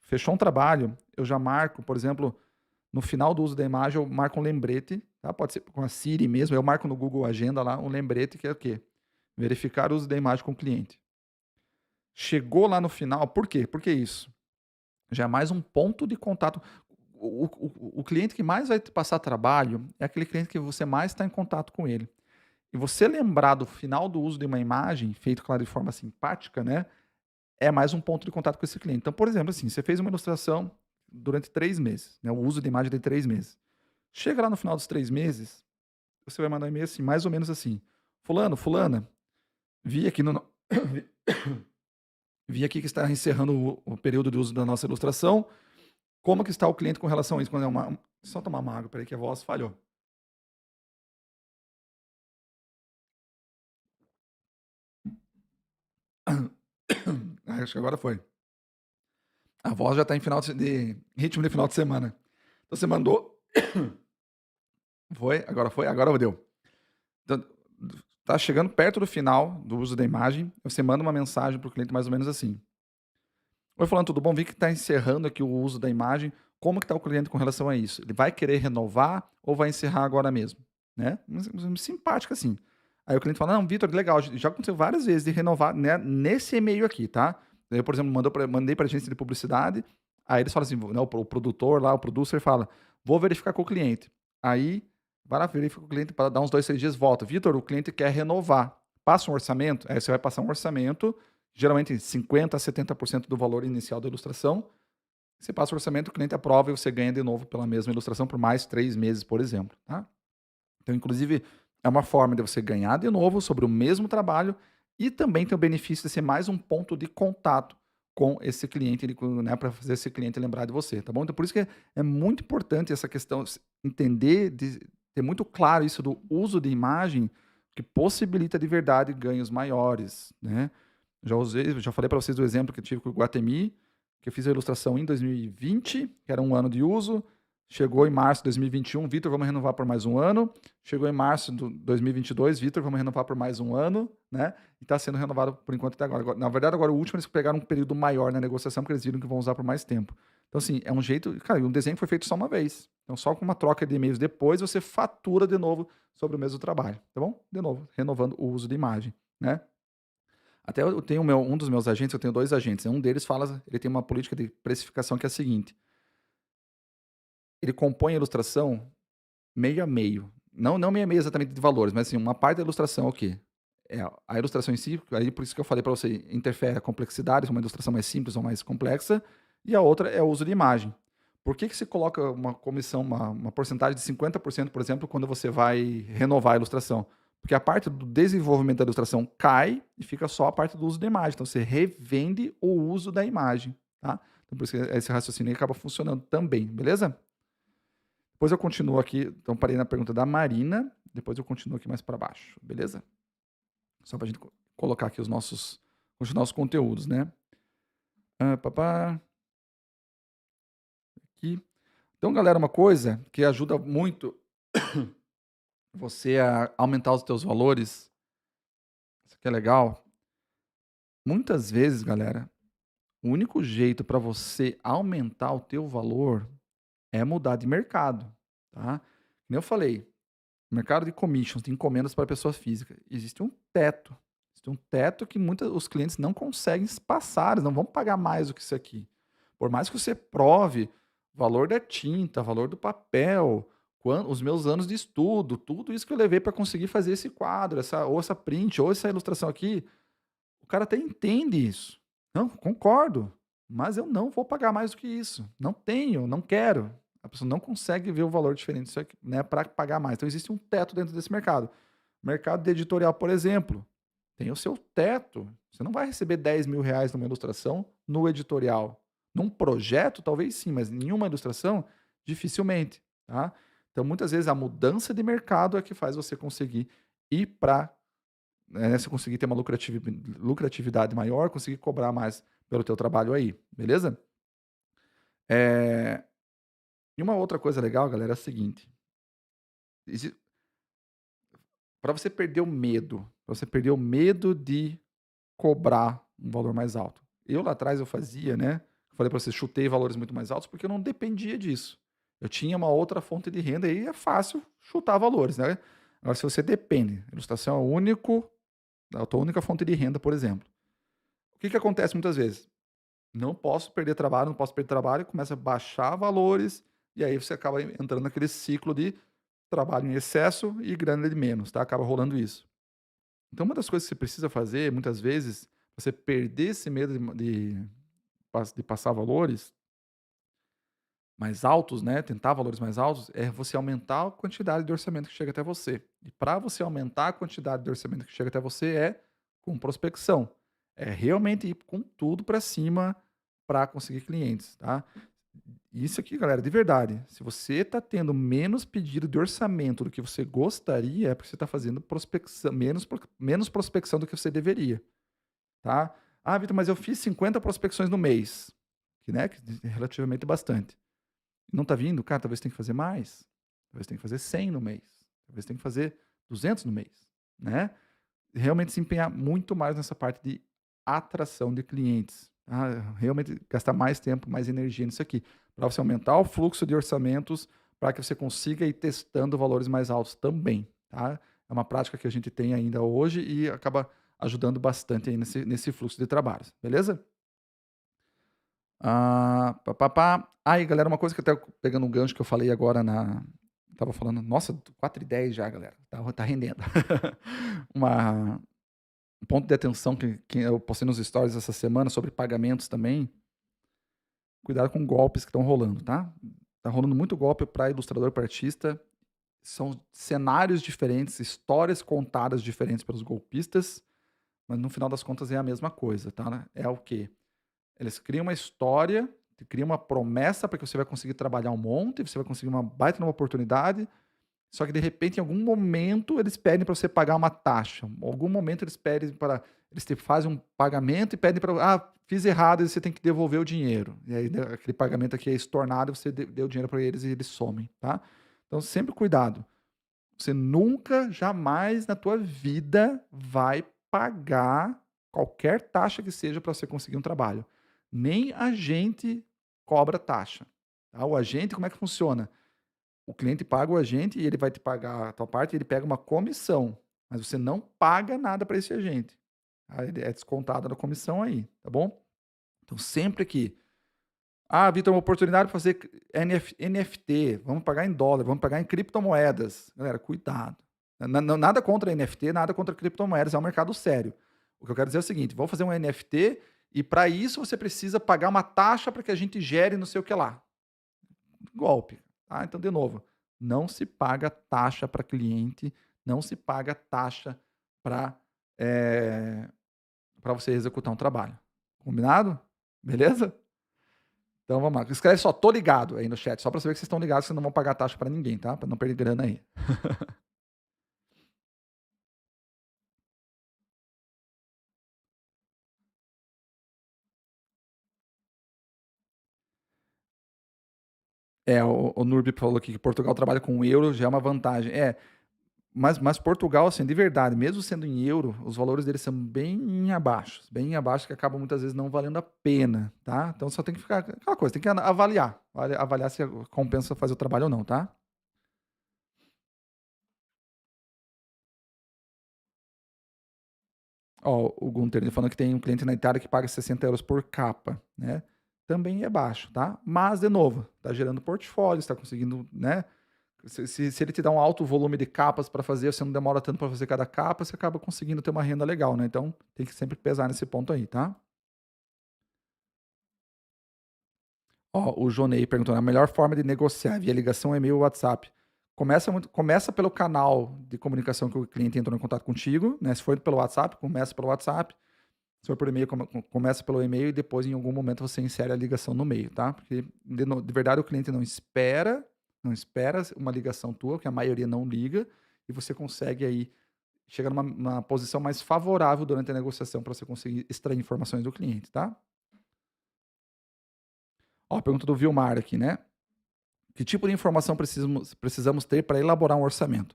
fechou um trabalho, eu já marco, por exemplo, no final do uso da imagem, eu marco um lembrete, tá? Pode ser com a Siri mesmo, eu marco no Google Agenda lá um lembrete que é o quê? Verificar o uso da imagem com o cliente. Chegou lá no final, por quê? Por que isso? Já é mais um ponto de contato. O cliente que mais vai te passar trabalho é aquele cliente que você mais está em contato com ele. E você lembrar do final do uso de uma imagem, feito, claro, de forma simpática, né? É mais um ponto de contato com esse cliente. Então, por exemplo, assim, você fez uma ilustração durante 3 meses, né? O uso de imagem de 3 meses. Chega lá no final dos 3 meses, você vai mandar um e-mail assim, mais ou menos assim. Fulano, fulana, vi aqui no, vi aqui que está encerrando o período de uso da nossa ilustração. Como que está o cliente com relação a isso? Quando é só tomar uma água, peraí que a voz falhou. Acho que agora foi. A voz já está em ritmo de final de semana. Então você mandou. Foi, agora deu. Então, tá chegando perto do final do uso da imagem, você manda uma mensagem para o cliente mais ou menos assim. Oi, falando, tudo bom? Vi que está encerrando aqui o uso da imagem. Como que está o cliente com relação a isso? Ele vai querer renovar ou vai encerrar agora mesmo? Né? Simpática assim. Aí o cliente fala, não, Vitor, legal, já aconteceu várias vezes de renovar, né, nesse e-mail aqui, tá? Eu, por exemplo, mandei para a agência de publicidade, aí eles falam assim, né, o produtor lá, o producer fala, vou verificar com o cliente. Aí, vai lá, verifica com o cliente, para dar uns 2, 3 dias, volta. Vitor, o cliente quer renovar. Passa um orçamento? Aí você vai passar um orçamento, geralmente 50% a 70% do valor inicial da ilustração. Você passa o orçamento, o cliente aprova e você ganha de novo pela mesma ilustração por mais 3 meses, por exemplo. Tá? Então, inclusive, é uma forma de você ganhar de novo sobre o mesmo trabalho e também tem o benefício de ser mais um ponto de contato com esse cliente, né, para fazer esse cliente lembrar de você, tá bom? Então, por isso que é muito importante essa questão, entender, ter muito claro isso do uso de imagem, que possibilita de verdade ganhos maiores, né? Já falei para vocês do exemplo que eu tive com o Guatemi, que eu fiz a ilustração em 2020, que era um ano de uso. Chegou em março de 2021, Vitor, vamos renovar por mais um ano. Chegou em março de 2022, Vitor, vamos renovar por mais um ano, né? E está sendo renovado por enquanto até agora. Na verdade, agora o último eles pegaram um período maior na negociação, porque eles viram que vão usar por mais tempo. Então, assim, é um jeito. Cara, e um desenho foi feito só uma vez. Então, só com uma troca de e-mails depois, você fatura de novo sobre o mesmo trabalho, tá bom? De novo, renovando o uso de imagem, né? Até eu tenho um dos meus agentes, eu tenho dois agentes, né? Um deles fala, ele tem uma política de precificação que é a seguinte: ele compõe a ilustração meio a meio. Não meio a meio exatamente de valores, mas assim, uma parte da ilustração é o quê? É a ilustração em si, aí por isso que eu falei para você, interfere a complexidade, uma ilustração mais simples ou mais complexa, e a outra é o uso de imagem. Por que se coloca uma comissão, uma porcentagem de 50%, por exemplo, quando você vai renovar a ilustração? Porque a parte do desenvolvimento da ilustração cai e fica só a parte do uso da imagem. Então você revende o uso da imagem, tá? Então por isso que esse raciocínio aí acaba funcionando também, beleza? Depois eu continuo aqui, então parei na pergunta da Marina, depois eu continuo aqui mais para baixo, beleza? Só para a gente colocar aqui continuar os conteúdos, né? Papá. Aqui. Então, galera, uma coisa que ajuda muito você a aumentar os teus valores, isso aqui é legal. Muitas vezes, galera, o único jeito para você aumentar o teu valor é mudar de mercado, tá? Como eu falei, mercado de commissions, de encomendas para pessoa física, existe um teto. Existe um teto que muitos os clientes não conseguem passar, eles não vão pagar mais do que isso aqui. Por mais que você prove valor da tinta, valor do papel, os meus anos de estudo, tudo isso que eu levei para conseguir fazer esse quadro, ou essa print, ou essa ilustração aqui, o cara até entende isso. Não, concordo, mas eu não vou pagar mais do que isso. Não tenho, não quero. A pessoa não consegue ver o valor diferente disso aqui, né, para pagar mais. Então existe um teto dentro desse mercado. Mercado de editorial, por exemplo, tem o seu teto. Você não vai receber R$ 10.000 numa ilustração no editorial. Num projeto, talvez sim, mas nenhuma ilustração, dificilmente. Tá? Então, muitas vezes, a mudança de mercado é que faz você conseguir ir para você conseguir ter uma lucratividade maior, conseguir cobrar mais pelo teu trabalho aí, beleza? E uma outra coisa legal, galera, é a seguinte: para você perder o medo, para você perder o medo de cobrar um valor mais alto. Eu lá atrás eu fazia, né? Eu falei para você, chutei valores muito mais altos porque eu não dependia disso. Eu tinha uma outra fonte de renda e é fácil chutar valores, né? Agora, se você depende, ilustração é a tua única fonte de renda, por exemplo. O que acontece muitas vezes? Não posso perder trabalho, não posso perder trabalho, começa a baixar valores, e aí você acaba entrando naquele ciclo de trabalho em excesso e grana de menos, tá? Acaba rolando isso. Então, uma das coisas que você precisa fazer, muitas vezes, você perder esse medo de passar valores mais altos, né? Tentar valores mais altos, é você aumentar a quantidade de orçamento que chega até você. E para você aumentar a quantidade de orçamento que chega até você é com prospecção. É realmente ir com tudo para cima para conseguir clientes, tá? Isso aqui, galera, de verdade. Se você está tendo menos pedido de orçamento do que você gostaria, é porque você está fazendo prospecção, menos prospecção do que você deveria, tá? Ah, Vitor, mas eu fiz 50 prospecções no mês, que, né, que é relativamente bastante. Não está vindo? Cara, talvez tenha que fazer mais. Talvez tenha que fazer 100 no mês. Talvez tenha que fazer 200 no mês, né? Realmente se empenhar muito mais nessa parte de atração de clientes. Tá? Realmente gastar mais tempo, mais energia nisso aqui, para você aumentar o fluxo de orçamentos, para que você consiga ir testando valores mais altos também. Tá? É uma prática que a gente tem ainda hoje e acaba ajudando bastante aí nesse fluxo de trabalhos, beleza? Aí, galera, uma coisa que até pegando um gancho que eu falei agora tava falando, nossa, 4:10 já, galera. Tá rendendo. Um ponto de atenção que eu postei nos stories essa semana sobre pagamentos também. Cuidado com golpes que estão rolando, tá? Tá rolando muito golpe para ilustrador, para artista. São cenários diferentes, histórias contadas diferentes pelos golpistas, mas no final das contas é a mesma coisa, tá? É o quê? Eles criam uma história, criam uma promessa para que você vai conseguir trabalhar um monte, você vai conseguir uma baita numa oportunidade. só que de repente, em algum momento, eles pedem para você pagar uma taxa. Em algum momento eles pedem para eles te fazem um pagamento e pedem para fiz errado e você tem que devolver o dinheiro. E aí, né, aquele pagamento aqui é estornado, você deu o dinheiro para eles e eles somem, tá? Então sempre cuidado. Você nunca, jamais na tua vida vai pagar qualquer taxa que seja para você conseguir um trabalho. Nem a gente cobra taxa, tá? O agente, como é que funciona? O cliente paga o agente e ele vai te pagar a tua parte, ele pega uma comissão, mas você não paga nada para esse agente. Tá? Ele é descontado da comissão aí, tá bom? Então sempre que Vitor, uma oportunidade para fazer NFT, vamos pagar em dólar, vamos pagar em criptomoedas. Galera, cuidado. Nada contra NFT, nada contra criptomoedas, é um mercado sério. O que eu quero dizer é o seguinte: vamos fazer um NFT e para isso você precisa pagar uma taxa para que a gente gere não sei o que lá. Golpe. Tá? Então, de novo, não se paga taxa para cliente, não se paga taxa para para você executar um trabalho. Combinado? Beleza? Então vamos lá. Escreve só, tô ligado aí no chat, só para saber que vocês estão ligados, que vocês não vão pagar taxa para ninguém, tá? Para não perder grana aí. O Nurbi falou aqui que Portugal trabalha com euro, já é uma vantagem. Mas Portugal, assim, de verdade, mesmo sendo em euro, os valores deles são bem abaixo, que acabam muitas vezes não valendo a pena, tá? Então só tem que ficar aquela coisa, tem que avaliar se compensa fazer o trabalho ou não, tá? Ó, o Gunter ele falando que tem um cliente na Itália que paga 60 euros por capa, né? Também é baixo, tá? Mas, de novo, tá gerando portfólio, está conseguindo, né? Se ele te dá um alto volume de capas para fazer, você não demora tanto para fazer cada capa, você acaba conseguindo ter uma renda legal, né? Então tem que sempre pesar nesse ponto aí, tá? Ó, o Jonei perguntou: a melhor forma de negociar via ligação, e-mail ou WhatsApp? Começa pelo canal de comunicação que o cliente entrou em contato contigo, né? Se for pelo WhatsApp, começa pelo WhatsApp. Se for por e-mail, começa pelo e-mail e depois, em algum momento, você insere a ligação no meio, tá? Porque, de verdade, o cliente não espera uma ligação tua, que a maioria não liga, e você consegue aí chegar numa posição mais favorável durante a negociação para você conseguir extrair informações do cliente, tá? Ó, a pergunta do Vilmar aqui, né? Que tipo de informação precisamos ter para elaborar um orçamento?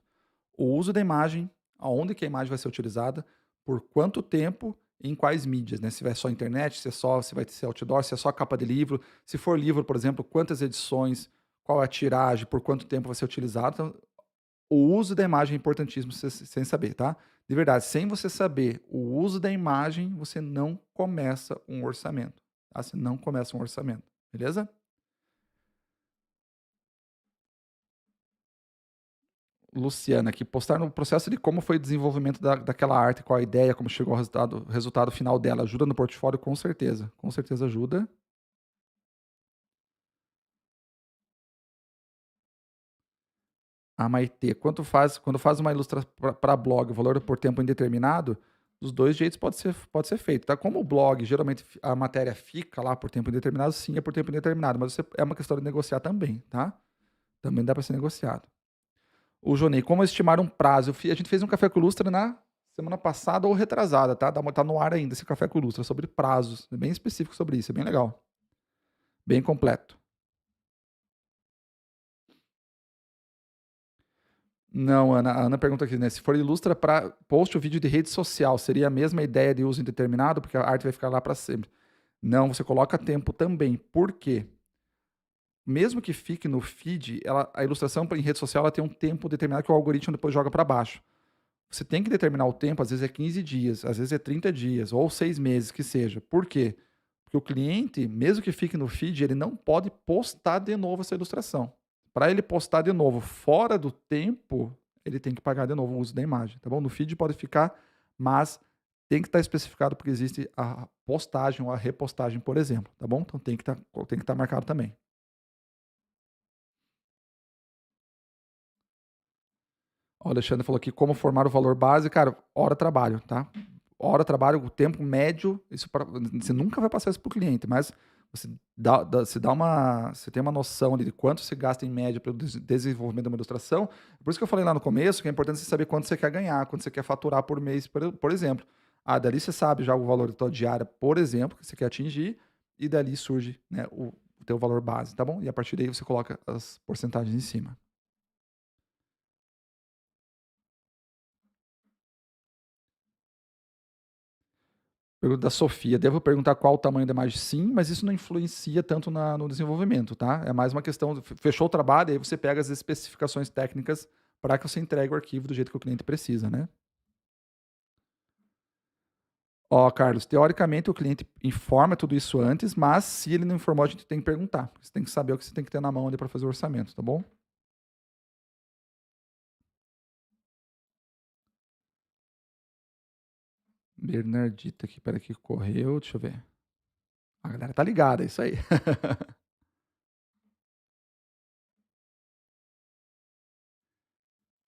O uso da imagem, aonde que a imagem vai ser utilizada, por quanto tempo e em quais mídias, né? Se vai só internet, se vai ser outdoor, se é só capa de livro, se for livro, por exemplo, quantas edições, qual é a tiragem, por quanto tempo vai ser utilizado. Então, o uso da imagem é importantíssimo sem saber, tá? De verdade, sem você saber o uso da imagem, você não começa um orçamento, tá? Você não começa um orçamento, beleza? Luciana, que postar no processo de como foi o desenvolvimento daquela arte, qual a ideia, como chegou ao resultado final dela, ajuda no portfólio? Com certeza ajuda. A Maitê, quando faz uma ilustração para blog, o valor por tempo indeterminado, dos dois jeitos pode ser feito, tá? Como o blog, geralmente a matéria fica lá por tempo indeterminado, sim, é por tempo indeterminado, mas é uma questão de negociar também, tá? Também dá para ser negociado. O Jonei, como estimar um prazo? A gente fez um café com lustra na semana passada ou retrasada, tá? Tá no ar ainda esse café com lustra, sobre prazos. É bem específico sobre isso, é bem legal. Bem completo. Não, Ana, a Ana pergunta aqui, né? Se for ilustra para post ou vídeo de rede social, seria a mesma ideia de uso indeterminado? Porque a arte vai ficar lá para sempre. Não, você coloca tempo também. Por quê? Mesmo que fique no feed, a ilustração em rede social ela tem um tempo determinado que o algoritmo depois joga para baixo. Você tem que determinar o tempo, às vezes é 15 dias, às vezes é 30 dias, ou 6 meses que seja. Por quê? Porque o cliente, mesmo que fique no feed, ele não pode postar de novo essa ilustração. Para ele postar de novo fora do tempo, ele tem que pagar de novo o uso da imagem, tá bom? No feed pode ficar, mas tem que estar especificado porque existe a postagem ou a repostagem, por exemplo, tá bom? Então tem que estar marcado também. O Alexandre falou aqui como formar o valor base, cara, hora trabalho, tá? Hora trabalho, o tempo médio, você nunca vai passar isso para o cliente, mas Você tem uma noção ali de quanto você gasta em média pelo desenvolvimento de uma ilustração. Por isso que eu falei lá no começo que é importante você saber quanto você quer ganhar, quanto você quer faturar por mês, por exemplo. Dali você sabe já o valor da tua diária, por exemplo, que você quer atingir, e dali surge, né, o teu valor base, tá bom? E a partir daí você coloca as porcentagens em cima. Pergunta da Sofia. Devo perguntar qual o tamanho da imagem? Sim, mas isso não influencia tanto no desenvolvimento, tá? É mais uma questão, fechou o trabalho, aí você pega as especificações técnicas para que você entregue o arquivo do jeito que o cliente precisa, né? Ó, Carlos, teoricamente o cliente informa tudo isso antes, mas se ele não informou, a gente tem que perguntar. Você tem que saber o que você tem que ter na mão ali para fazer o orçamento, tá bom? Bernardita aqui, peraí que correu, deixa eu ver. A galera tá ligada, é isso aí.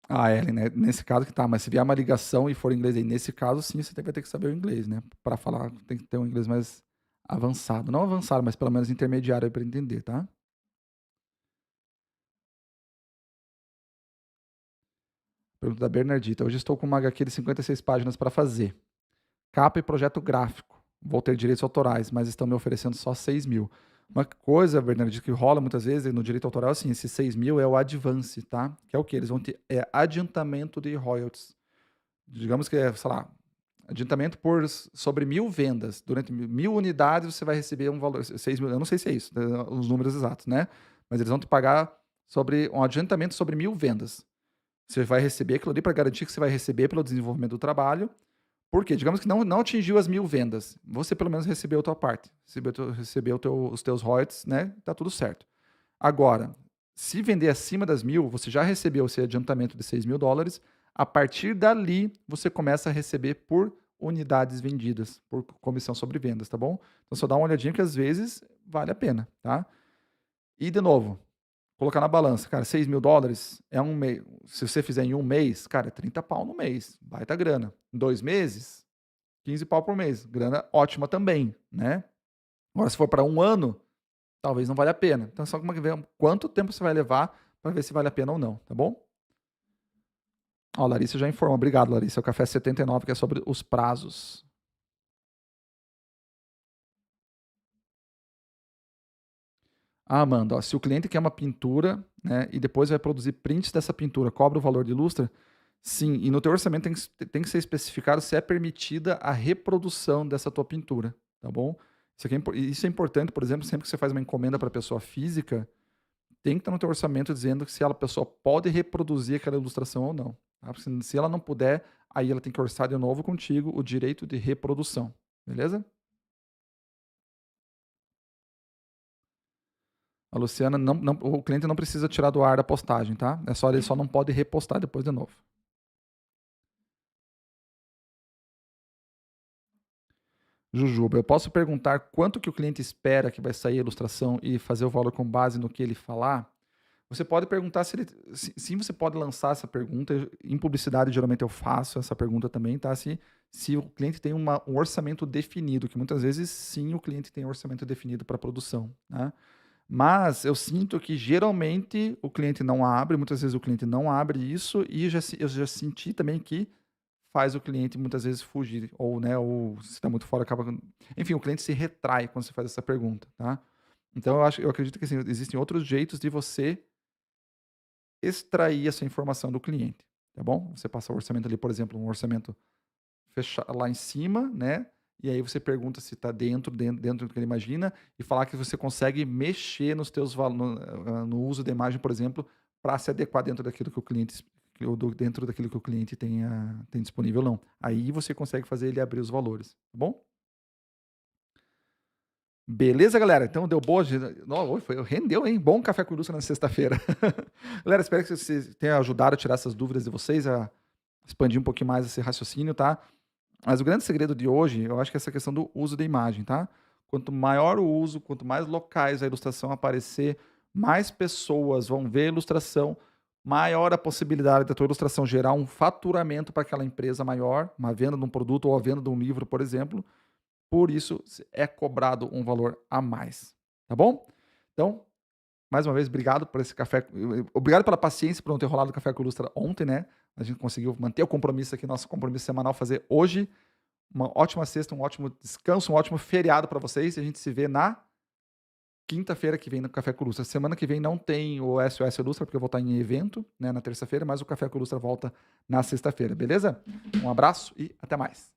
Ellen, né? Nesse caso que tá, mas se vier uma ligação e for em inglês aí, nesse caso sim, você vai ter que saber o inglês, né? Para falar, tem que ter um inglês mais avançado. Não avançado, mas pelo menos intermediário para entender, tá? Pergunta da Bernardita. Hoje estou com uma HQ de 56 páginas para fazer. Capa e projeto gráfico. Vou ter direitos autorais, mas estão me oferecendo só 6 mil. Uma coisa, Bernardito, que rola muitas vezes no direito autoral, assim, esse 6 mil é o advance, tá? Que é o que? Eles vão ter adiantamento de royalties. Digamos que é, sei lá, adiantamento sobre 1.000 vendas. Durante 1.000 unidades você vai receber um valor, 6 mil, eu não sei se é isso, os números exatos, né? Mas eles vão te pagar sobre um adiantamento sobre 1.000 vendas. Você vai receber aquilo ali para garantir que você vai receber pelo desenvolvimento do trabalho. Por quê? Digamos que não atingiu as 1.000 vendas. Você pelo menos recebeu a tua parte. Recebeu os teus royalties, né? Tá tudo certo. Agora, se vender acima das 1.000, você já recebeu esse adiantamento de 6 mil dólares. A partir dali, você começa a receber por unidades vendidas, por comissão sobre vendas, tá bom? Então, só dá uma olhadinha que às vezes vale a pena, tá? E, de novo, colocar na balança, cara, 6 mil dólares é um mês. Se você fizer em um mês, cara, é 30 pau no mês, baita grana. Em 2 meses, 15 pau por mês, grana ótima também, né? Agora, se for para um ano, talvez não valha a pena. Então, só como que ver quanto tempo você vai levar para ver se vale a pena ou não, tá bom? Ó, a Larissa já informa. Obrigado, Larissa. É o café 79, que é sobre os prazos. Amanda, ó, se o cliente quer uma pintura, né, e depois vai produzir prints dessa pintura, cobra o valor de ilustra? Sim, e no teu orçamento tem que ser especificado se é permitida a reprodução dessa tua pintura, tá bom? Isso é importante, por exemplo, sempre que você faz uma encomenda para pessoa física, tem que estar no teu orçamento dizendo que se a pessoa pode reproduzir aquela ilustração ou não. Tá? Porque se ela não puder, aí ela tem que orçar de novo contigo o direito de reprodução, beleza? A Luciana, o cliente não precisa tirar do ar da postagem, tá? Ele só não pode repostar depois de novo. Jujuba, eu posso perguntar quanto que o cliente espera que vai sair a ilustração e fazer o valor com base no que ele falar? Você pode perguntar sim, você pode lançar essa pergunta. Em publicidade, geralmente eu faço essa pergunta também, tá? Se o cliente tem um orçamento definido, que muitas vezes sim o cliente tem um orçamento definido para produção, né? Mas eu sinto que geralmente o cliente não abre, muitas vezes o cliente não abre isso, e eu já senti também que faz o cliente muitas vezes fugir, ou, né, ou se está muito fora, acaba. Enfim, o cliente se retrai quando você faz essa pergunta, tá? Então eu acredito que assim, existem outros jeitos de você extrair essa informação do cliente, tá bom? Você passa o orçamento ali, por exemplo, um orçamento lá em cima, né? E aí você pergunta se está dentro do que ele imagina e falar que você consegue mexer nos teus no uso da imagem, por exemplo, para se adequar dentro daquilo que o cliente dentro daquilo que o cliente tem disponível ou não. Aí você consegue fazer ele abrir os valores, tá bom? Beleza, galera? Então deu boa. Não, rendeu, hein? Bom café com ilustra na sexta-feira. Galera, espero que vocês tenham ajudado a tirar essas dúvidas de vocês, a expandir um pouquinho mais esse raciocínio, tá? Mas o grande segredo de hoje, eu acho que é essa questão do uso da imagem, tá? Quanto maior o uso, quanto mais locais a ilustração aparecer, mais pessoas vão ver a ilustração, maior a possibilidade da tua ilustração gerar um faturamento para aquela empresa maior, uma venda de um produto ou a venda de um livro, por exemplo. por isso é cobrado um valor a mais, tá bom? Então, mais uma vez, obrigado por esse café. Obrigado pela paciência por não ter rolado o Café com Ilustra ontem, né? A gente conseguiu manter o compromisso aqui, nosso compromisso semanal, fazer hoje uma ótima sexta, um ótimo descanso, um ótimo feriado para vocês. E a gente se vê na quinta-feira que vem no Café com Ilustra. Semana que vem não tem o SOS Ilustra, porque eu vou estar em evento, né, na terça-feira, mas o Café com Ilustra volta na sexta-feira, beleza? Um abraço e até mais.